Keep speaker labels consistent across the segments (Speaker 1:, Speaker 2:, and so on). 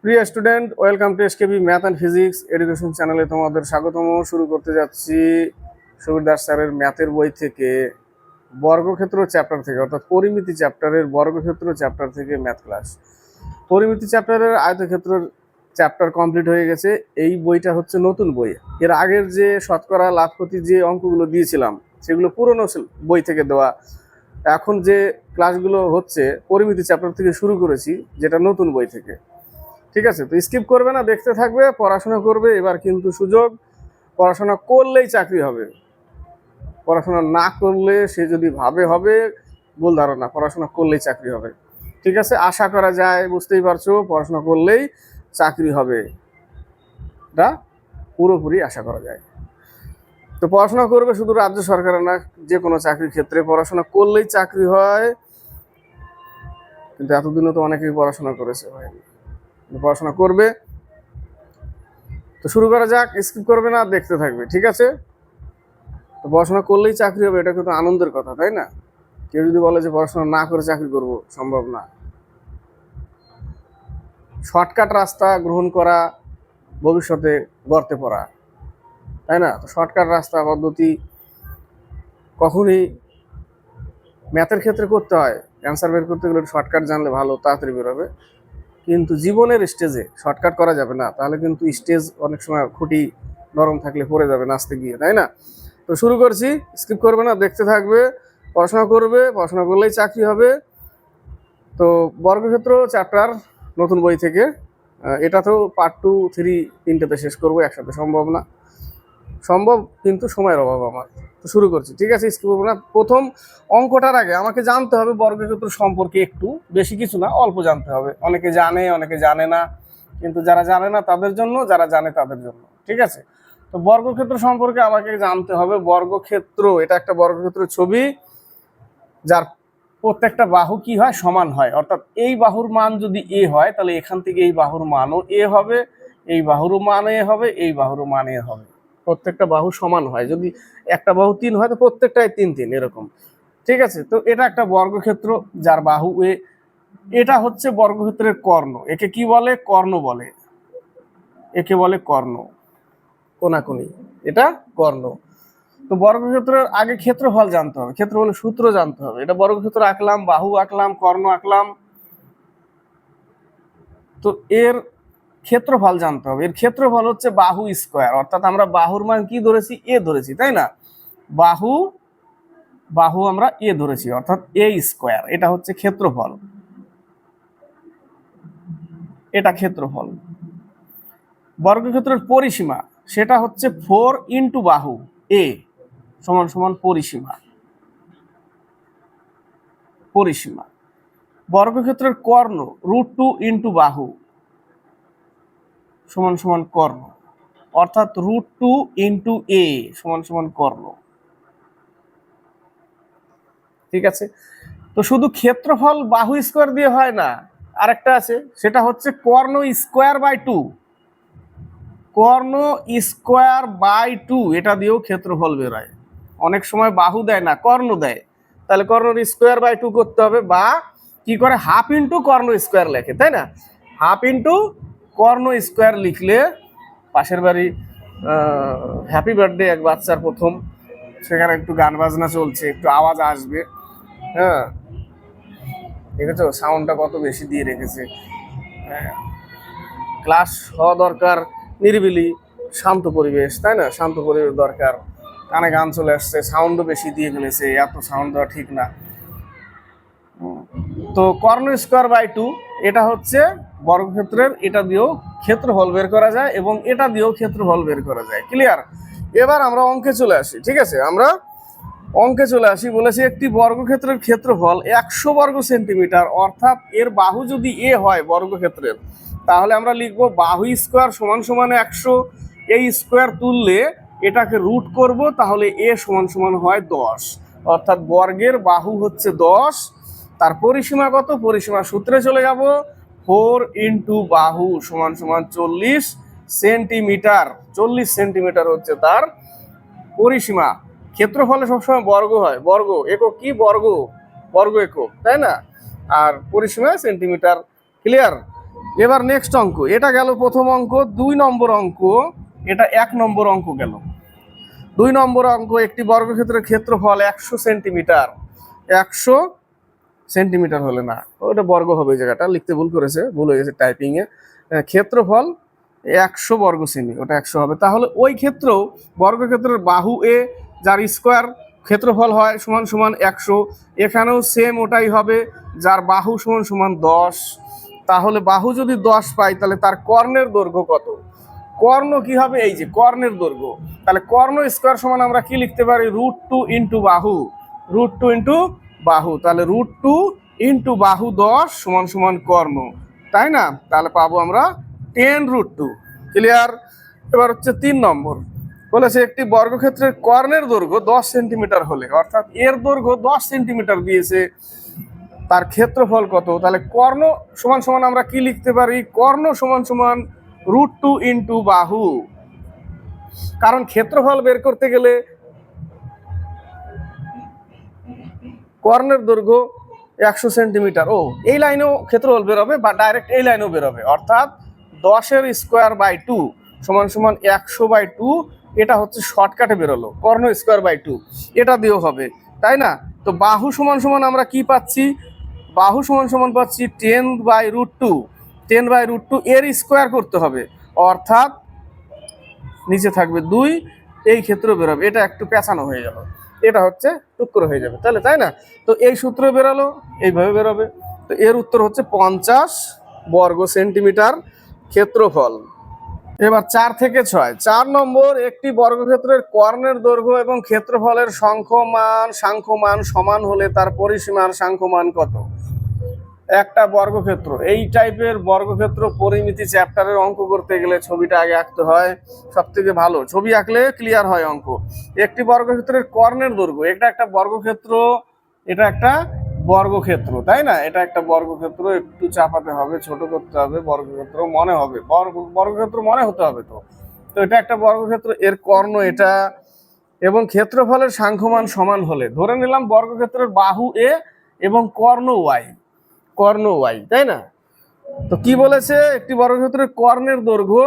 Speaker 1: প্রিয় student, welcome to SKB math and physics education চ্যানেলে তোমাদের স্বাগতম। শুরু করতে যাচ্ছি সুবীর দাস স্যারের ম্যাথের বই থেকে, বর্গক্ষেত্র চ্যাপ্টার থেকে, অর্থাৎ পরিমিতি চ্যাপ্টারের বর্গক্ষেত্র চ্যাপ্টার থেকে ম্যাথ ক্লাস। পরিমিতি চ্যাপ্টারের আয়তক্ষেত্রের চ্যাপ্টার কমপ্লিট হয়ে গেছে। এই বইটা হচ্ছে নতুন বই। এর আগের যে শতকরা লাভ ক্ষতি যে অঙ্কগুলো দিয়েছিলাম সেগুলো পুরনো বই থেকে দেওয়া। এখন যে ক্লাসগুলো হচ্ছে পরিমিতি চ্যাপ্টার থেকে শুরু করেছি, যেটা নতুন বই থেকে। ঠিক আছে, তো স্কিপ করবে না, দেখতে থাকবে, পড়াশোনা করবে। এবার কিন্তু সুযোগ, পড়াশোনা করলেই চাকরি হবে। পড়াশোনা না করলে সে যদি ভাবে হবে, ভুল ধারণা। পড়াশোনা করলেই চাকরি হবে। ঠিক আছে, আশা করা যায়, বুঝতেই পারছো, পড়াশোনা করলেই চাকরি হবে, এটা পুরোপুরি আশা করা যায়। তো পড়াশোনা করবে শুধু রাজ্য সরকারের না, যে কোনো চাকরির ক্ষেত্রে পড়াশোনা করলেই চাকরি হয়। কিন্তু এতদিনও তো অনেকেই পড়াশোনা করেছে, হয়নি। পড়াশোনা করবে। তো শুরু করা যাক, স্কিপ করবে না, দেখতে থাকবে। ঠিক আছে, তো পড়াশোনা করলেই চাকরি হবে, এটা কিন্তু আনন্দের কথা, তাই না? কেউ যদি বলে যে পড়াশোনা না করে চাকরি করব, সম্ভব না। শর্টকাট রাস্তা গ্রহণ করা ভবিষ্যতে গর্তে পড়া, তাই না? তো শর্টকাট রাস্তা পদ্ধতি কখনই ম্যাথের ক্ষেত্রে করতে হয়। অ্যান্সার বের করতে গেলে শর্টকাট জানলে ভালো, তাড়াতাড়ি বেরোবে। কিন্তু জীবনের স্টেজে শর্টকাট করা যাবে না, তাহলে কিন্তু স্টেজ অনেক সময় খুঁটি নরম থাকলে পড়ে যাবে নাচতে গিয়ে, তাই না? তো শুরু করছি, স্কিপ করবে না, দেখতে থাকবে, পড়াশোনা করবে। পড়াশোনা করলেই চাকরি হবে। তো বর্গক্ষেত্র চ্যাপ্টার নতুন বই থেকে, এটা তো পার্ট 2, 3, 3টেতে শেষ করবো একসাথে, সম্ভব না। সম্ভব, কিন্তু সময়ের অভাব আমার। তো শুরু করছি, ঠিক আছে, স্কিপ করবো না। প্রথম অঙ্কটার আগে আমাকে জানতে হবে বর্গক্ষেত্র সম্পর্কে একটু, বেশি কিছু না, অল্প জানতে হবে। অনেকে জানে, অনেকে জানে না, কিন্তু যারা জানে না তাদের জন্য, যারা জানে তাদের জন্য। ঠিক আছে, তো বর্গক্ষেত্র সম্পর্কে আমাকে জানতে হবে। বর্গক্ষেত্র, এটা একটা বর্গক্ষেত্রের ছবি, যার প্রত্যেকটা বাহু কি হয়, সমান হয়। অর্থাৎ এই বাহুর মান যদি এ হয়, তাহলে এখান থেকে এই বাহুর মানও এ হবে, এই বাহুরও মান এ হবে, এই বাহুরও মান এ হবে। প্রত্যেকটা বাহু সমান হয়। যদি একটা বাহু 3 হয়, তো প্রত্যেকটাই 3 3 এরকম। ঠিক আছে, তো এটা একটা বর্গক্ষেত্র যার বাহু এ। এটা হচ্ছে বর্গক্ষেত্রের কর্ণ। একে কি বলে? কর্ণ বলে। একে বলে কর্ণ, কোনাকুনি, এটা কর্ণ। তো বর্গক্ষেত্রের আগে ক্ষেত্রফল জানতে হবে, ক্ষেত্রফলের সূত্র জানতে হবে। এটা বর্গক্ষেত্র আঁকলাম, বাহু আঁকলাম, কর্ণ আঁকলাম, তো এর ক্ষেত্রফল জানতে হবে। এর ক্ষেত্রফল হচ্ছে বাহু স্কোয়ার। অর্থাৎ আমরা বাহুর মান কি ধরেছি? এ ধরেছি, তাই না? বাহু বাহু আমরা এ ধরেছি, অর্থাৎ এ স্কোয়ার। এটা হচ্ছে ক্ষেত্রফল, এটা ক্ষেত্রফল। বর্গক্ষেত্রের পরিসীমা, সেটা হচ্ছে 4 ইন্টু বাহু এ সমান সমান পরিসীমা। পরিসীমা। বর্গক্ষেত্রের কর্ণ √2 ইন্টু বাহু সমান সমান কর্ণ, অর্থাৎ √2 ইন্টু এ সমান সমান কর্ণ। ঠিক আছে, তো শুধু ক্ষেত্রফল বাহু স্কোয়ার দিয়ে হয় না, আরেকটা আছে, সেটা হচ্ছে কর্ণ স্কোয়ার বাই 2। কর্ণ স্কোয়ার বাই 2, এটা দিয়েও ক্ষেত্রফল বেরোয়। অনেক সময় বাহু দেয় না, কর্ণ দেয়, তাহলে কর্ণ স্কোয়ার বাই 2 করতে হবে। বা কি করে, হাফ ইন্টু কর্ণ স্কোয়ার লেখে, তাই না? হাফ ইন্টু কর্ণ স্কোয়ার লিখলে, পাশের বাড়ি হ্যাপি বার্থডে এক বাচ্চার প্রথম, সেখানে একটু গান বাজনা চলছে, একটু আওয়াজ আসবে। হ্যাঁ, দেখেছো সাউন্ডটা কত বেশি দিয়ে রেখেছে। হ্যাঁ, ক্লাস হওয়া দরকার নিরিবিলি, শান্ত পরিবেশ, তাই না? শান্ত পরিবেশ দরকার। কানে গান চলে আসছে, সাউন্ডও বেশি দিয়ে ফেলেছে, এত সাউন্ড দেওয়া ঠিক না। তো কর্ণ স্কোয়ার বাই 2, এটা হচ্ছে বর্গক্ষেত্রের, এটা দিয়েও ক্ষেত্রফল বের করা যায় এবং এটা দিয়েও ক্ষেত্রফল বের করা যায়। ক্লিয়ার? এবার আমরা অঙ্কে চলে আসি। ঠিক আছে, আমরা অঙ্কে চলে আসি। বলেছি একটি বর্গক্ষেত্রের ক্ষেত্রফল 100 বর্গ সেন্টিমিটার। অর্থাৎ এর বাহু যদি এ হয় বর্গক্ষেত্রের, তাহলে আমরা লিখবো বাহু স্কোয়ার সমান সমান 100। এই স্কোয়ার তুললে এটাকে রুট করব, তাহলে এ সমান সমান হয় 10। অর্থাৎ বর্গের বাহু হচ্ছে 10। তার পরিসীমা কত? পরিসীমা সূত্রে চলে যাব। 4 ইন্টু বাহু সমান সমান 40 সেন্টিমিটার। 40 সেন্টিমিটার হচ্ছে তার পরিসীমা। ক্ষেত্রফলে সবসময় বর্গ হয়, বর্গ একক কি? বর্গ, বর্গ একক, তাই না? আর পরিসীমা সেন্টিমিটার। ক্লিয়ার? এবার নেক্সট অঙ্ক, এটা গেল প্রথম অঙ্ক। 2 নম্বর অঙ্ক, এটা 1 নম্বর অঙ্ক গেল। 2 নম্বর অঙ্ক, একটি বর্গক্ষেত্রের ক্ষেত্রফল 100 সেন্টিমিটার। 100 সেন্টিমিটার হলে না, ওটা বর্গ হবে, এই জায়গাটা লিখতে ভুল করেছে, ভুল হয়ে গেছে টাইপিং এ। ক্ষেত্রফল 100 বর্গ সেমি, ওটা 100 হবে। তাহলে ওই ক্ষেত্রেও বর্গক্ষেত্রের বাহু এ যার স্কোয়ার ক্ষেত্রফল হয় সমান সমান 100, এখানেও সেম ওটাই হবে, যার বাহু সমান সমান 10। তাহলে বাহু যদি 10 পাই, তাহলে তার কর্ণের দৈর্ঘ্য কত? কর্ণ কি হবে? এই যে কর্ণের দৈর্ঘ্য। তাহলে কর্ণ স্কোয়ার সমান আমরা কি লিখতে পারি? √2 ইন্টু বাহু, √2 ইন্টু বাহু। তাহলে √2 ইন্টু বাহু 10 সমান সমান কর্ণ, তাই না? তাহলে পাবো আমরা 10√2। ক্লিয়ার? এবার হচ্ছে 3 নম্বর, বলেছে একটি বর্গক্ষেত্রের কর্ণের দৈর্ঘ্য 10 সেন্টিমিটার হলে, অর্থাৎ এর দৈর্ঘ্য 10 সেন্টিমিটার দিয়েছে, তার ক্ষেত্রফল কত? তাহলে কর্ণ সমান সমান আমরা কি লিখতে পারি? কর্ণ সমান সমান √2 ইন্টু বাহু। কারণ ক্ষেত্রফল বের করতে গেলে কর্ণের দৈর্ঘ্য 100 সেন্টিমিটার, ও এই লাইনেও ক্ষেত্রফল বেরোবে বা ডাইরেক্ট এই লাইনেও বেরোবে, অর্থাৎ 10 স্কোয়ার বাই 2 সমান সমান 100/2। এটা হচ্ছে শর্টকাটে বেরোলো, কর্ণ স্কোয়ার বাই 2, এটা দিয়েও হবে, তাই না? তো বাহু সমান সমান আমরা কি পাচ্ছি? বাহু সমান সমান পাচ্ছি 10/√2। 10/√2 এর স্কোয়ার করতে হবে, অর্থাৎ নিচে থাকবে 2, এই ক্ষেত্র বেরোবে। এটা একটু পেঁচানো হয়ে গেল, এটা হচ্ছে টুকরো হয়ে যাবে, তাহলে, তাই না? তো এই সূত্র বেরোলো, এইভাবে বেরোবে। তো এর উত্তর হচ্ছে 50 বর্গ সেন্টিমিটার ক্ষেত্রফল। এবার 4 থেকে 6, 4 নম্বর, একটি বর্গক্ষেত্রের কর্ণের দৈর্ঘ্য এবং ক্ষেত্রফলের সাংখ্যমান সমান হলে তার পরিসীমার সাংখ্যমান কত? একটা বর্গক্ষেত্র, এই টাইপের বর্গক্ষেত্র পরিমিতি চ্যাপ্টারের অঙ্ক করতে গেলে ছবিটা আগে আঁকতে হয়, সব থেকে ভালো ছবি আঁকলে ক্লিয়ার হয় অঙ্ক। একটি বর্গক্ষেত্রের কর্ণের দৈর্ঘ্য, এটা একটা বর্গক্ষেত্র, এটা একটা বর্গক্ষেত্র, তাই না? এটা একটা বর্গক্ষেত্র, একটু চাপাতে হবে, ছোট করতে হবে, বর্গক্ষেত্র মনে হবে, বর্গক্ষেত্র মনে হতে হবে। তো তো এটা একটা বর্গক্ষেত্র, এর কর্ণ এটা, এবং ক্ষেত্রফলের সাংখ্যমান সমান হলে, ধরে নিলাম বর্গক্ষেত্রের বাহু এ এবং কর্ণ ওয়াই, কর্ণ ওয়াই, তাই না? তো কি বলেছে? একটি বর্গক্ষেত্রের কর্ণের দৈর্ঘ্য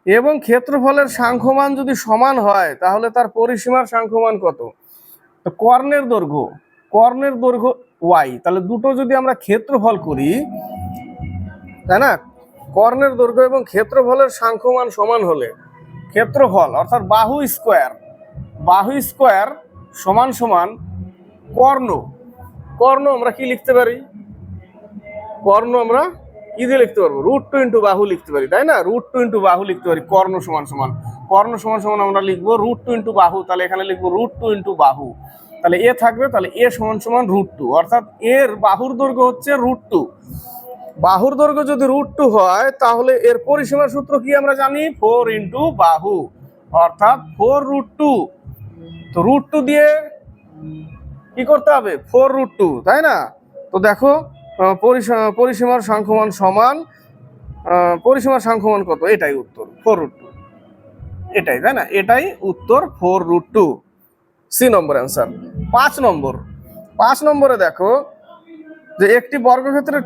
Speaker 1: এবং ক্ষেত্রফলের সাংখ্যমান যদি সমান হয়, তাহলে তার পরিসীমার সাংখ্যমান কত? তো কর্ণের দৈর্ঘ্য ওয়াই, তাহলে দুটো যদি আমরা ক্ষেত্রফল করি, তাই না? কর্ণের দৈর্ঘ্য এবং ক্ষেত্রফলের সাংখ্যমান সমান হলে, ক্ষেত্রফল অর্থাৎ বাহু স্কোয়ার সমান সমান কর্ণ। কর্ণ আমরা কি লিখতে পারি? কর্ণ আমরা কি দিয়ে লিখতে পারবো? √2 ইন্টু বাহু লিখতে পারি, তাই না? √2 ইন্টু বাহু লিখতে পারি। কর্ণ সমান সমান আমরা লিখবো √2 ইন্টু বাহু, তাহলে এখানে লিখবো √2 ইন্টু বাহু, তাহলে এ থাকবে, তাহলে এ সমান সমান √2, অর্থাৎ এর বাহুর দৈর্ঘ্য হচ্ছে √2। বাহুর দৈর্ঘ্য যদি √2 হয়, তাহলে এর পরিসীমার সূত্র কি আমরা জানি? 4 ইন্টু বাহু, অর্থাৎ 4√2। তো √2 দিয়ে কি করতে হবে? 4√2, তাই না? তো দেখো পরিসীমার সাংখ্যমান সমান, পরিসীমার সাংখ্যমান কত? এটাই উত্তর, 4√2, এটাই, তাই না? এটাই উত্তর, 4√2, সি নম্বর অ্যান্সার। 5 নম্বরে দেখো যে একটি বর্গক্ষেত্রের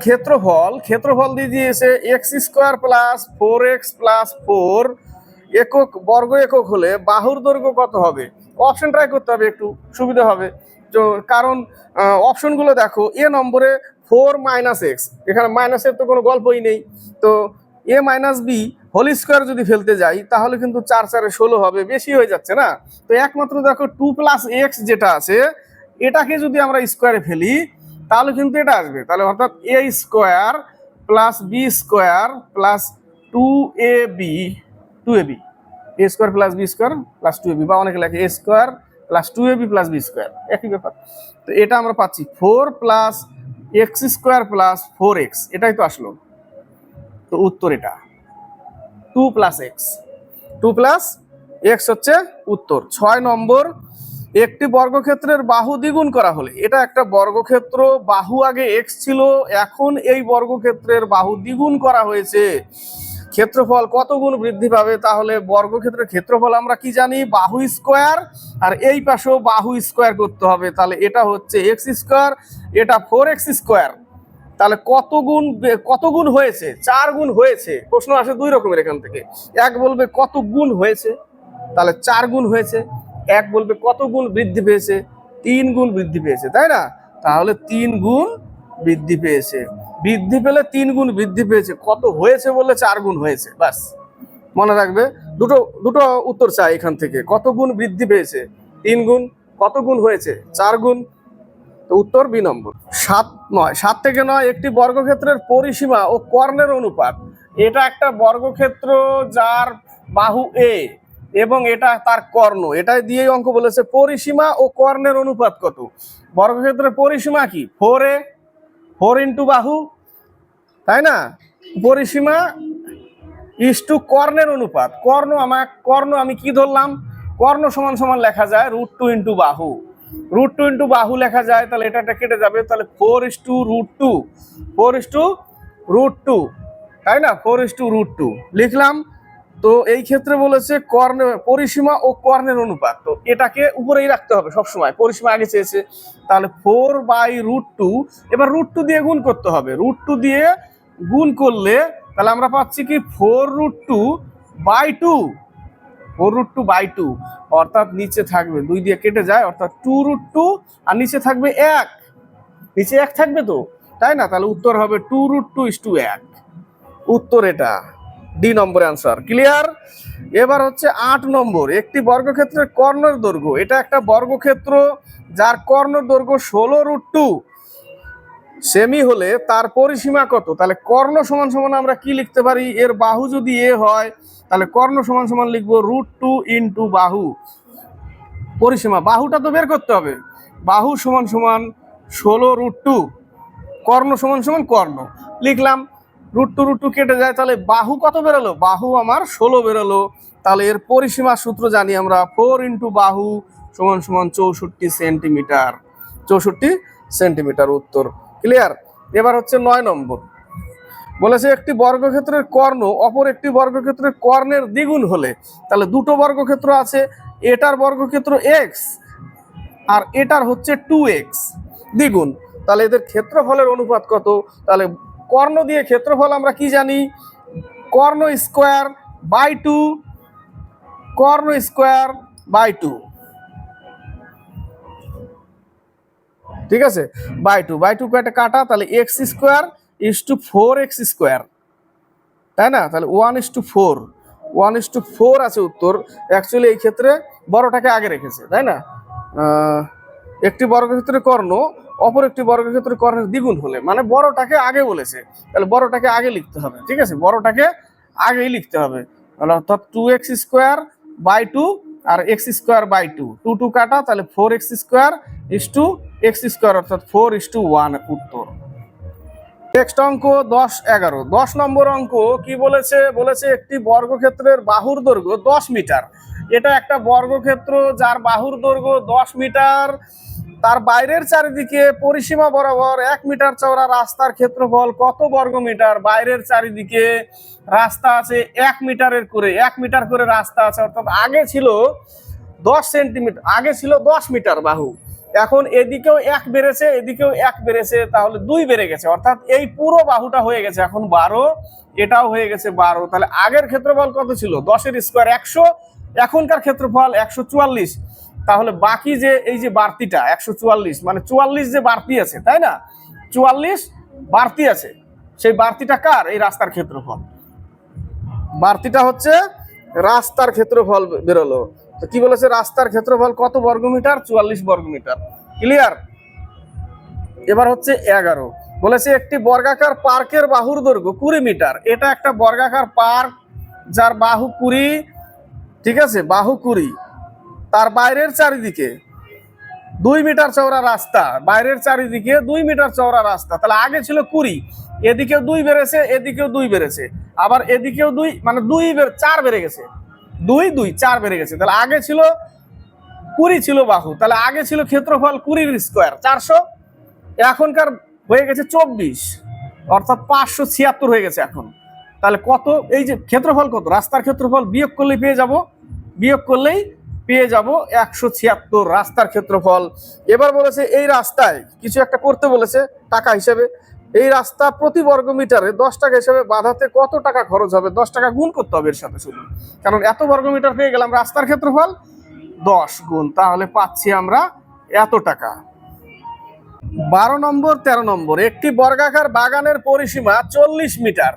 Speaker 1: ক্ষেত্রফল দিয়ে দিয়েছে x² + 4x + 4 একক, বর্গ একক হলে বাহুর দৈর্ঘ্য কত হবে? অপশন ট্রাই করতে হবে, একটু সুবিধা হবে। তো কারণ অপশনগুলো দেখো, এ নম্বরে 4 - x, এখানে মাইনাসের তো কোনো গল্পই নেই। তো a - b হোল স্কোয়ার যদি ফেলতে যাই, তাহলে কিন্তু 4 4 16 হবে, বেশি হয়ে যাচ্ছে না? তো একমাত্র দেখো 2 + x যেটা আছে, এটাকে যদি আমরা স্কোয়ারে ফেলি, তাহলে কিন্তু এটা আসবে। তাহলে অর্থাৎ a² + b² + 2ab, a² + b² + 2ab, বা অনেকে লেখে a² + 2ab + b², একই ব্যাপার। তো এটা আমরা পাচ্ছি 4 + x² + 4x, এটাই তো আসলো। তো উত্তর এটা 2 + x, 2 + x হচ্ছে উত্তর। 6 নম্বর, একটি বর্গক্ষেত্রের বাহু দ্বিগুণ করা হলে, এটা একটা বর্গক্ষেত্র, বাহু আগে x ছিল, এখন এই বর্গক্ষেত্রের বাহু দ্বিগুণ করা হয়েছে, ক্ষেত্রফল কত গুণ বৃদ্ধি পাবে? তাহলে বর্গক্ষেত্রের ক্ষেত্রফল আমরা কি জানি? বাহু স্কোয়ার, আর এই পাশেও বাহু স্কোয়ার করতে হবে, তাহলে এটা হচ্ছে x², এটা 4x², তাহলে কত গুণ হয়েছে? 4 গুণ হয়েছে। প্রশ্ন আসে দুই রকমের এখান থেকে। এক বলবে কত গুণ হয়েছে, তাহলে 4 গুণ হয়েছে। এক বলবে কত গুণ বৃদ্ধি পেয়েছে, 3 গুণ বৃদ্ধি পেয়েছে, তাই না? তাহলে 3 গুণ বৃদ্ধি পেয়েছে। বৃদ্ধি পেলে 3 গুণ বৃদ্ধি পেয়েছে, কত হয়েছে বললে 4 গুণ হয়েছে, বাস মনে রাখবে। দুটো দুটো উত্তর চাই এখান থেকে। কত গুণ বৃদ্ধি পেয়েছে? 3 গুণ। কত গুণ হয়েছে? 4 গুণ। তো উত্তর বি নম্বর। 7 থেকে 9 একটি বর্গক্ষেত্রের পরিসীমা ও কর্ণের অনুপাত। এটা একটা বর্গক্ষেত্র যার বাহু এ এবং এটা তার কর্ণ, এটাই দিয়েই অঙ্ক বলেছে পরিসীমা ও কর্ণের অনুপাত কত। বর্গক্ষেত্রের পরিসীমা কি? 4a, 4 ইন্টু বাহু, তাই না? পরিসীমা ইস্টু কর্ণের অনুপাত। কর্ণ আমি কি ধরলাম? কর্ণ সমান সমান লেখা যায় √2 ইন্টু বাহু। √2 ইন্টু বাহু লেখা যায়, তাহলে এটা কেটে যাবে, তাহলে 4:√2, 4:√2, তাই না? 4:√2 লিখলাম। তো এই ক্ষেত্রে বলেছে পরিসীমা ও কর্ণের অনুপাত, তো এটাকে উপরেই রাখতে হবে সবসময়। পরিসীমা আগে চেয়েছে, তাহলে 4/√2। এবার √2 দিয়ে গুণ করতে হবে। √2 দিয়ে গুণ করলে তাহলে আমরা পাচ্ছি কি 4√2/2, 4√2/2, অর্থাৎ নিচে থাকবে 2 দিয়ে কেটে যায়, অর্থাৎ 2√2, আর নিচে থাকবে 1, নিচে 1 থাকবে তো, তাই না? তাহলে উত্তর হবে 2√2:1। উত্তর এটা, ডি নম্বরের আনসার। ক্লিয়ার? এবার হচ্ছে 8 নম্বর। একটি বর্গক্ষেত্রের কর্ণের দৈর্ঘ্য। এটা একটা বর্গক্ষেত্র যার কর্ণের দৈর্ঘ্য 16√2 সেমি হলে তার পরিসীমা কত? তাহলে কর্ণ সমান সমান আমরা কি লিখতে পারি? এর বাহু যদি এ হয় তাহলে কর্ণ সমান সমান লিখবো √2 ইন্টু বাহু। পরিসীমা বাহুটা তো বের করতে হবে। বাহু সমান সমান 16√2, কর্ণ সমান সমান কর্ণ লিখলাম। √2 কেটে যায়, তাহলে বাহু কত বেরোলো? বাহু আমার 16 বেরোলো। তাহলে এর পরিসীমার সূত্র জানি আমরা, 4 ইন্টু বাহু সমান সমান 64 সেন্টিমিটার। 64 সেন্টিমিটার উত্তর। ক্লিয়ার? এবার হচ্ছে 9 নম্বর। বলেছে একটি বর্গক্ষেত্রের কর্ণ অপর একটি বর্গক্ষেত্রের কর্ণের দ্বিগুণ হলে। তাহলে দুটো বর্গক্ষেত্র আছে, এটার বর্গক্ষেত্র x আর এটার হচ্ছে 2x দ্বিগুণ, তাহলে এদের ক্ষেত্রফলের অনুপাত কত? তাহলে কর্ণ দিয়ে ক্ষেত্রফল আমরা কি জানি? কর্ণ স্কোয়ার বাই 2, কর্ণ স্কোয়ার বাই 2, ঠিক আছে? বাই 2 একটা কাটা, তাহলে x² = 4x², তাই না? তাহলে 1:4, 1:4 আছে উত্তর। অ্যাকচুয়ালি এই ক্ষেত্রে বড়টাকে আগে রেখেছে, তাই না? একটি বর্গক্ষেত্রের কর্ণ অপর একটি বর্গক্ষেত্রের কর্ণের দ্বিগুণ হলে, মানে বড়টাকে আগে বলেছে, তাহলে বড়টাকে আগে লিখতে হবে, ঠিক আছে? বড়টাকে আগেই লিখতে হবে, অর্থাৎ 2x² বাই 2 আর x²/2, 2 কাটা, তাহলে 4x² = x², অর্থাৎ 4:1 উত্তর। নেক্সট অঙ্ক 10-11। 10 নম্বর অঙ্ক কি বলেছে? বলেছে একটি বর্গক্ষেত্রের বাহুর দৈর্ঘ্য 10 মিটার। এটা একটা বর্গক্ষেত্র যার বাহুর দৈর্ঘ্য 10 মিটার। তার বাইরের চারিদিকে পরিসীমা বরাবর 1 মিটার চওড়া রাস্তার ক্ষেত্রফল কত বর্গ মিটার? বাইরের চারিদিকে রাস্তা আছে 1 মিটারের করে, 1 মিটার করে রাস্তা আছে, অর্থাৎ আগে ছিল 10 সেন্টিমিটার, আগে ছিল 10 মিটার বাহু, এখন এদিকেও 1 বেড়েছে, এদিকেও 1 বেড়েছে, তাহলে 2 বেড়ে গেছে, অর্থাৎ এই পুরো বাহুটা হয়ে গেছে এখন 12, এটাও হয়ে গেছে 12। তাহলে আগের ক্ষেত্রফল কত ছিল? 10-এর স্কোয়ার 100, এখনকার ক্ষেত্রফল 144। তাহলে বাকি যে এই যে বাড়তিটা 144, মানে 44 যে বাড়তি আছে, তাই না? 44 বাড়তি আছে, সেই বাড়তিটা কার? এই রাস্তার ক্ষেত্রফল। বাড়তিটা হচ্ছে রাস্তার ক্ষেত্রফল বেরোলো। তো কি বলেছে? রাস্তার ক্ষেত্রফল কত বর্গমিটার? 44 বর্গমিটার। ক্লিয়ার? এবার হচ্ছে 11। বলেছে একটি বর্গাকার পার্কের বাহুর দৈর্ঘ্য 20 মিটার। এটা একটা বর্গাকার পার্ক যার বাহু 20, ঠিক আছে? বাহু 20, তার বাইরের চারিদিকে 2 মিটার চওড়া রাস্তা, বাইরের চারিদিকে 2 মিটার চওড়া রাস্তা। তাহলে আগে ছিল 20, এদিকেও 2 বেড়েছে, এদিকেও 2 বেড়েছে, আবার এদিকেও 2, মানে 4 বেড়ে গেছে, 4 বেড়ে গেছে। তাহলে আগে ছিল 20 ছিল বাহু, তাহলে আগে ছিল ক্ষেত্রফল 20 স্কোয়ার 400, এখনকার হয়ে গেছে 24, অর্থাৎ 576 হয়ে গেছে এখন। তাহলে কত? এই যে ক্ষেত্রফল কত? রাস্তার ক্ষেত্রফল বিয়োগ করলেই পেয়ে যাব, 176 রাস্তার ক্ষেত্রফল। এবার বলেছে এই রাস্তায় কিছু একটা করতে বলেছে টাকা হিসেবে, এই রাস্তা প্রতি বর্গ মিটারে 10 টাকা হিসেবে বাঁধাতে কত টাকা খরচ হবে? 10 টাকা গুণ করতে হবে এর সাথে শুধু, কারণ এত বর্গ মিটার পেয়ে গেলাম, রাস্তার ক্ষেত্রফল 10 গুণ, তাহলে পাচ্ছি আমরা এত টাকা। 12 নম্বর 13 নম্বর, একটি বর্গাকার বাগানের পরিসীমা 40 মিটার।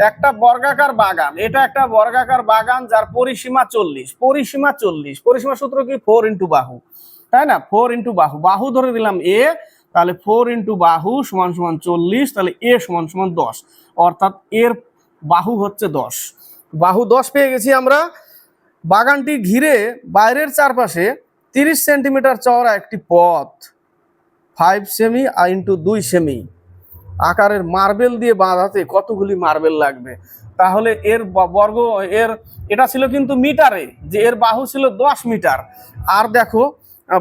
Speaker 1: একটা বর্গাকার বাগান, এটা একটা বর্গাকার বাগান যার পরিসীমা 40, পরিসীমা 40, পরিসীমা সূত্র কি 4 ইন্টু বাহু, তাই না? 4 ইন্টু বাহু, বাহু ধরে দিলাম এ, তাহলে 4 ইন্টু বাহু সমান সমান 40, তাহলে এ সমান সমান 10, অর্থাৎ এর বাহু হচ্ছে 10। বাহু 10 পেয়ে গেছি আমরা। বাগানটি ঘিরে বাইরের চারপাশে 30 সেন্টিমিটার চওড়া একটি পথ 5 সেমি ইন্টু 2 সেমি আকারের মার্বেল দিয়ে বাঁধাতে কতগুলি মার্বেল লাগবে? তাহলে এর বর্গ, এর এটা ছিল কিন্তু মিটারে, যে এর বাহু ছিল 10 মিটার, আর দেখো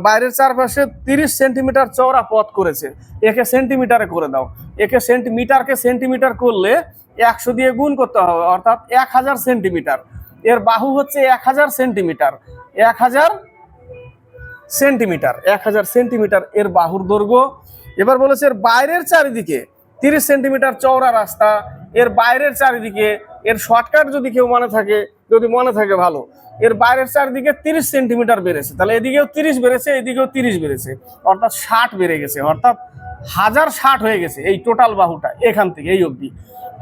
Speaker 1: বাইরের চারপাশে 30 সেন্টিমিটার চওড়া পথ করেছে, একে সেন্টিমিটারে করে দাও। একে সেন্টিমিটারকে সেন্টিমিটার করলে 100 দিয়ে গুণ করতে হবে, অর্থাৎ 1000 সেন্টিমিটার। এর বাহু হচ্ছে 1000 সেন্টিমিটার, 1000 সেন্টিমিটার, 1000 সেন্টিমিটার এর বাহুর দৈর্ঘ্য। এবার বলেছে এর বাইরের চারিদিকে 30 সেন্টিমিটার চওড়া রাস্তা, এর বাইরের চারিদিকে, এর শর্টকাট যদি কেউ মনে থাকে, যদি মনে থাকে ভালো, এর বাইরের চারিদিকে 30 সেন্টিমিটার বেড়েছে, তাহলে এদিকেও 30 বেড়েছে, এদিকেও 30 বেড়েছে, অর্থাৎ 60 বেড়ে গেছে, অর্থাৎ 1060 হয়ে গেছে এই টোটাল বাহুটা, এখান থেকে এই অবধি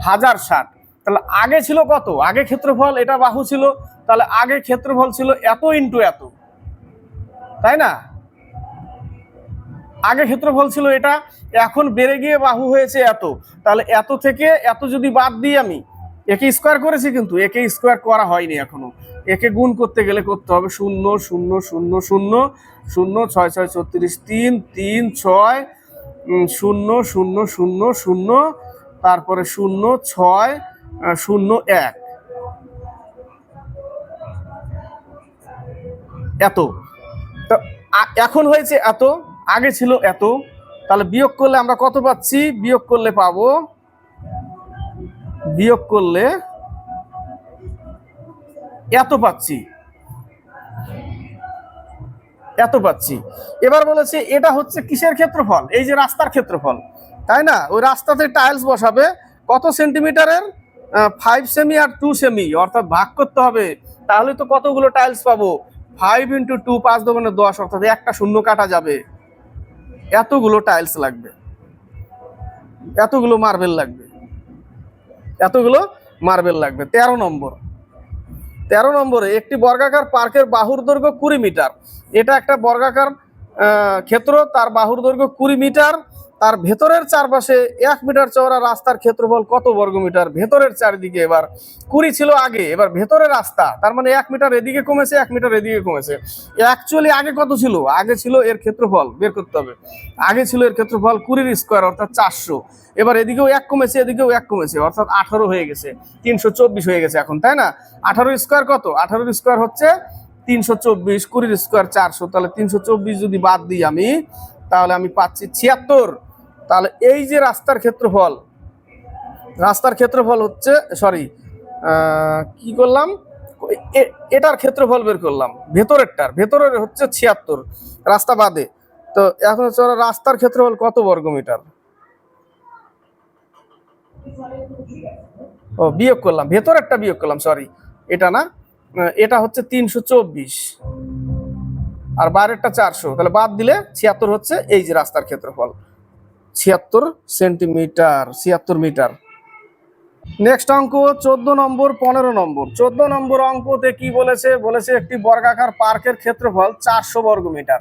Speaker 1: 1060। তাহলে আগে ছিল কত? আগে ক্ষেত্রফল, এটা বাহু ছিল, তাহলে আগে ক্ষেত্রফল ছিল এত ইন্টু এত, তাই না? আগে ক্ষেত্রফল ছিল এটা, এখন বেড়ে গিয়ে বাহু হয়েছে এত, তাহলে এত থেকে এত যদি বাদ দিই, আমি একে স্কোয়ার করেছি, কিন্তু একে স্কোয়ার করা হয়নি এখনো, একে গুণ করতে গেলে করতে হবে 0 0 0 0 0 6 6 36 3 3 6 0 0 0 0, তারপরে 0 6 0 1, এত। এখন হয়েছে এত, আগে ছিল এত, তাহলে বিয়োগ করলে আমরা কত পাচ্ছি? বিয়োগ করলে পাবো, বিয়োগ করলে এত পাচ্ছি, এত পাচ্ছি। এবার বলেছে এটা হচ্ছে কিসের ক্ষেত্রফল? এই যে রাস্তার ক্ষেত্রফল, তাই না? ওই রাস্তাতে টাইলস বসাবে কত সেন্টিমিটারের? 5 সেমি আর 2 সেমি, অর্থাৎ ভাগ করতে হবে, তাহলে তো কতগুলো টাইলস পাবো? 5 ইন্টু 2, 5 দোকানে 10, অর্থাৎ একটা শূন্য কাটা যাবে, এতগুলো টাইলস লাগবে, এতগুলো মার্বেল লাগবে, এতগুলো মার্বেল লাগবে। 13 নম্বর, 13 নম্বরে একটি বর্গাকার পার্কের বাহুর দৈর্ঘ্য 20 মিটার। এটা একটা বর্গাকার ক্ষেত্র, তার বাহুর দৈর্ঘ্য 20 মিটার, তার ভেতরের চারপাশে 1 মিটার চওড়া রাস্তার ক্ষেত্রফল কত বর্গ মিটার? ভেতরের চারিদিকে এবার 20 ছিল আগে, এবার ভেতরের রাস্তা, তার মানে 1 মিটার এদিকে কমেছে, 1 মিটার এদিকে কমেছে। অ্যাকচুয়ালি আগে কত ছিল? আগে ছিল এর ক্ষেত্রফল বের করতে হবে, আগে ছিল এর ক্ষেত্রফল 20 স্কোয়ার, অর্থাৎ 400। এবার এদিকেও 1 কমেছে, এদিকেও 1 কমেছে, অর্থাৎ 18 হয়ে গেছে, 324 হয়ে গেছে এখন, তাই না? 18 স্কোয়ার কত? 18 স্কোয়ার হচ্ছে 324, 20 স্কোয়ার 400, তাহলে 324 যদি বাদ দিই আমি, তাহলে আমি পাচ্ছি 76। তাহলে এই যে রাস্তার ক্ষেত্রফল, রাস্তার ক্ষেত্রফল হচ্ছে, সরি কি করলাম, এটার ক্ষেত্রফল বের করলাম, ভেতরেরটার, ভেতরের হচ্ছে 76, রাস্তা বাদে। তো এখন হচ্ছে রাস্তার ক্ষেত্রফল কত বর্গ মিটার? ও বিয়োগ করলাম, ভেতরেরটা বিয়োগ করলাম, সরি, এটা না, এটা হচ্ছে 324 আর বাইরেরটা 400, তাহলে বাদ দিলে 76 হচ্ছে এই যে রাস্তার ক্ষেত্রফল, 76 সেন্টিমিটার, 76 মিটার। নেক্সট অঙ্ক 14 নম্বর 15 নম্বর। 14 নম্বর অঙ্কতে কি বলেছে? বলেছে একটি বর্গাকার পার্কের ক্ষেত্রফল 400 বর্গ মিটার।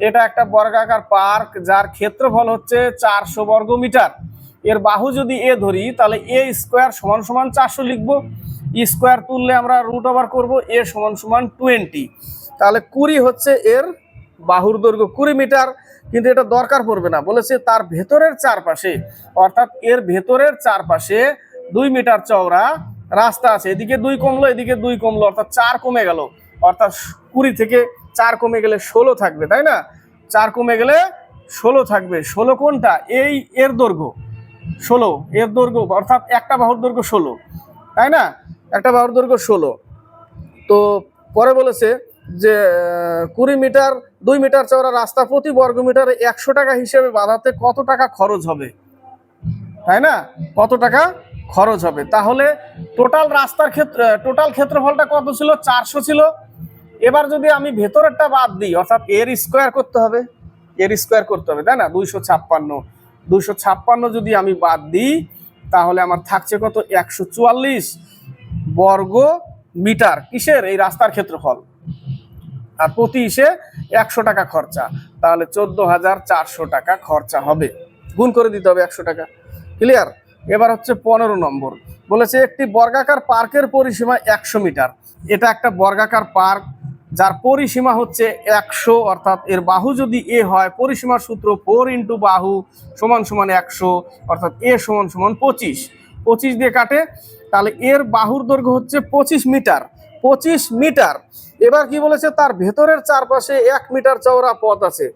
Speaker 1: এটা একটা বর্গাকার পার্ক যার ক্ষেত্রফল হচ্ছে 400 বর্গ মিটার। এর বাহু যদি এ ধরি, তাহলে এ স্কোয়ার সমান সমান 400 লিখবো, স্কোয়ার তুললে আমরা রুট ওভার করবো, এ সমান সমান 20, তাহলে 20 হচ্ছে এর বাহুর দৈর্ঘ্য 20 মিটার। কিন্তু এটা দরকার পড়বে না, বলেছে তার ভেতরের চারপাশে, অর্থাৎ এর ভেতরের চারপাশে 2 মিটার চওড়া রাস্তা আছে, এদিকে 2 কমলো, এদিকে 2 কমলো, অর্থাৎ 4 কমে গেল, অর্থাৎ 20 থেকে 4 কমে গেলে 16 থাকবে, তাই না? 4 কমে গেলে 16 থাকবে। 16 কোনটা? এই এর দৈর্ঘ্য 16, এর দৈর্ঘ্য, অর্থাৎ একটা বাহুর দৈর্ঘ্য 16, তাই না? একটা বাহুর দৈর্ঘ্য 16। তো পরে বলেছে যে 20 মিটার, 2 মিটার চওড়া রাস্তা প্রতি বর্গ মিটারে 100 টাকা হিসেবে বাঁধাতে কত টাকা খরচ হবে? তাই না? কত টাকা খরচ হবে? তাহলে টোটাল রাস্তার টোটাল ক্ষেত্রফলটা কত ছিল? 400 ছিল। এবার যদি আমি ভেতরেরটা বাদ দিই, অর্থাৎ এর স্কোয়ার করতে হবে, এর স্কোয়ার করতে হবে, তাই না? 256 যদি আমি বাদ দিই, তাহলে আমার থাকছে কত? 144 বর্গ মিটার। কিসের? এই রাস্তার ক্ষেত্রফল। আর প্রতি ইসে 100 টাকা খরচা, তাহলে 14,400 টাকা খরচা হবে। গুণ করে দিতে হবে 100 টাকা। ক্লিয়ার? এবার হচ্ছে 15 নম্বর, বলেছে একটি বর্গাকার পার্কের পরিসীমা 100 মিটার। এটা একটা বর্গাকার পার্ক যার পরিসীমা হচ্ছে 100, অর্থাৎ এর বাহু যদি এ হয়, পরিসীমার সূত্র 4 ইন্টু বাহু সমান সমান 100, অর্থাৎ এ সমান সমান 25 দিয়ে কাটে, তাহলে এর বাহুর দৈর্ঘ্য হচ্ছে 25 মিটার। 25 মিটার। এবার কি বলেছে? তার ভেতরের চারপাশে 1 মিটার চওড়া পথ আছে।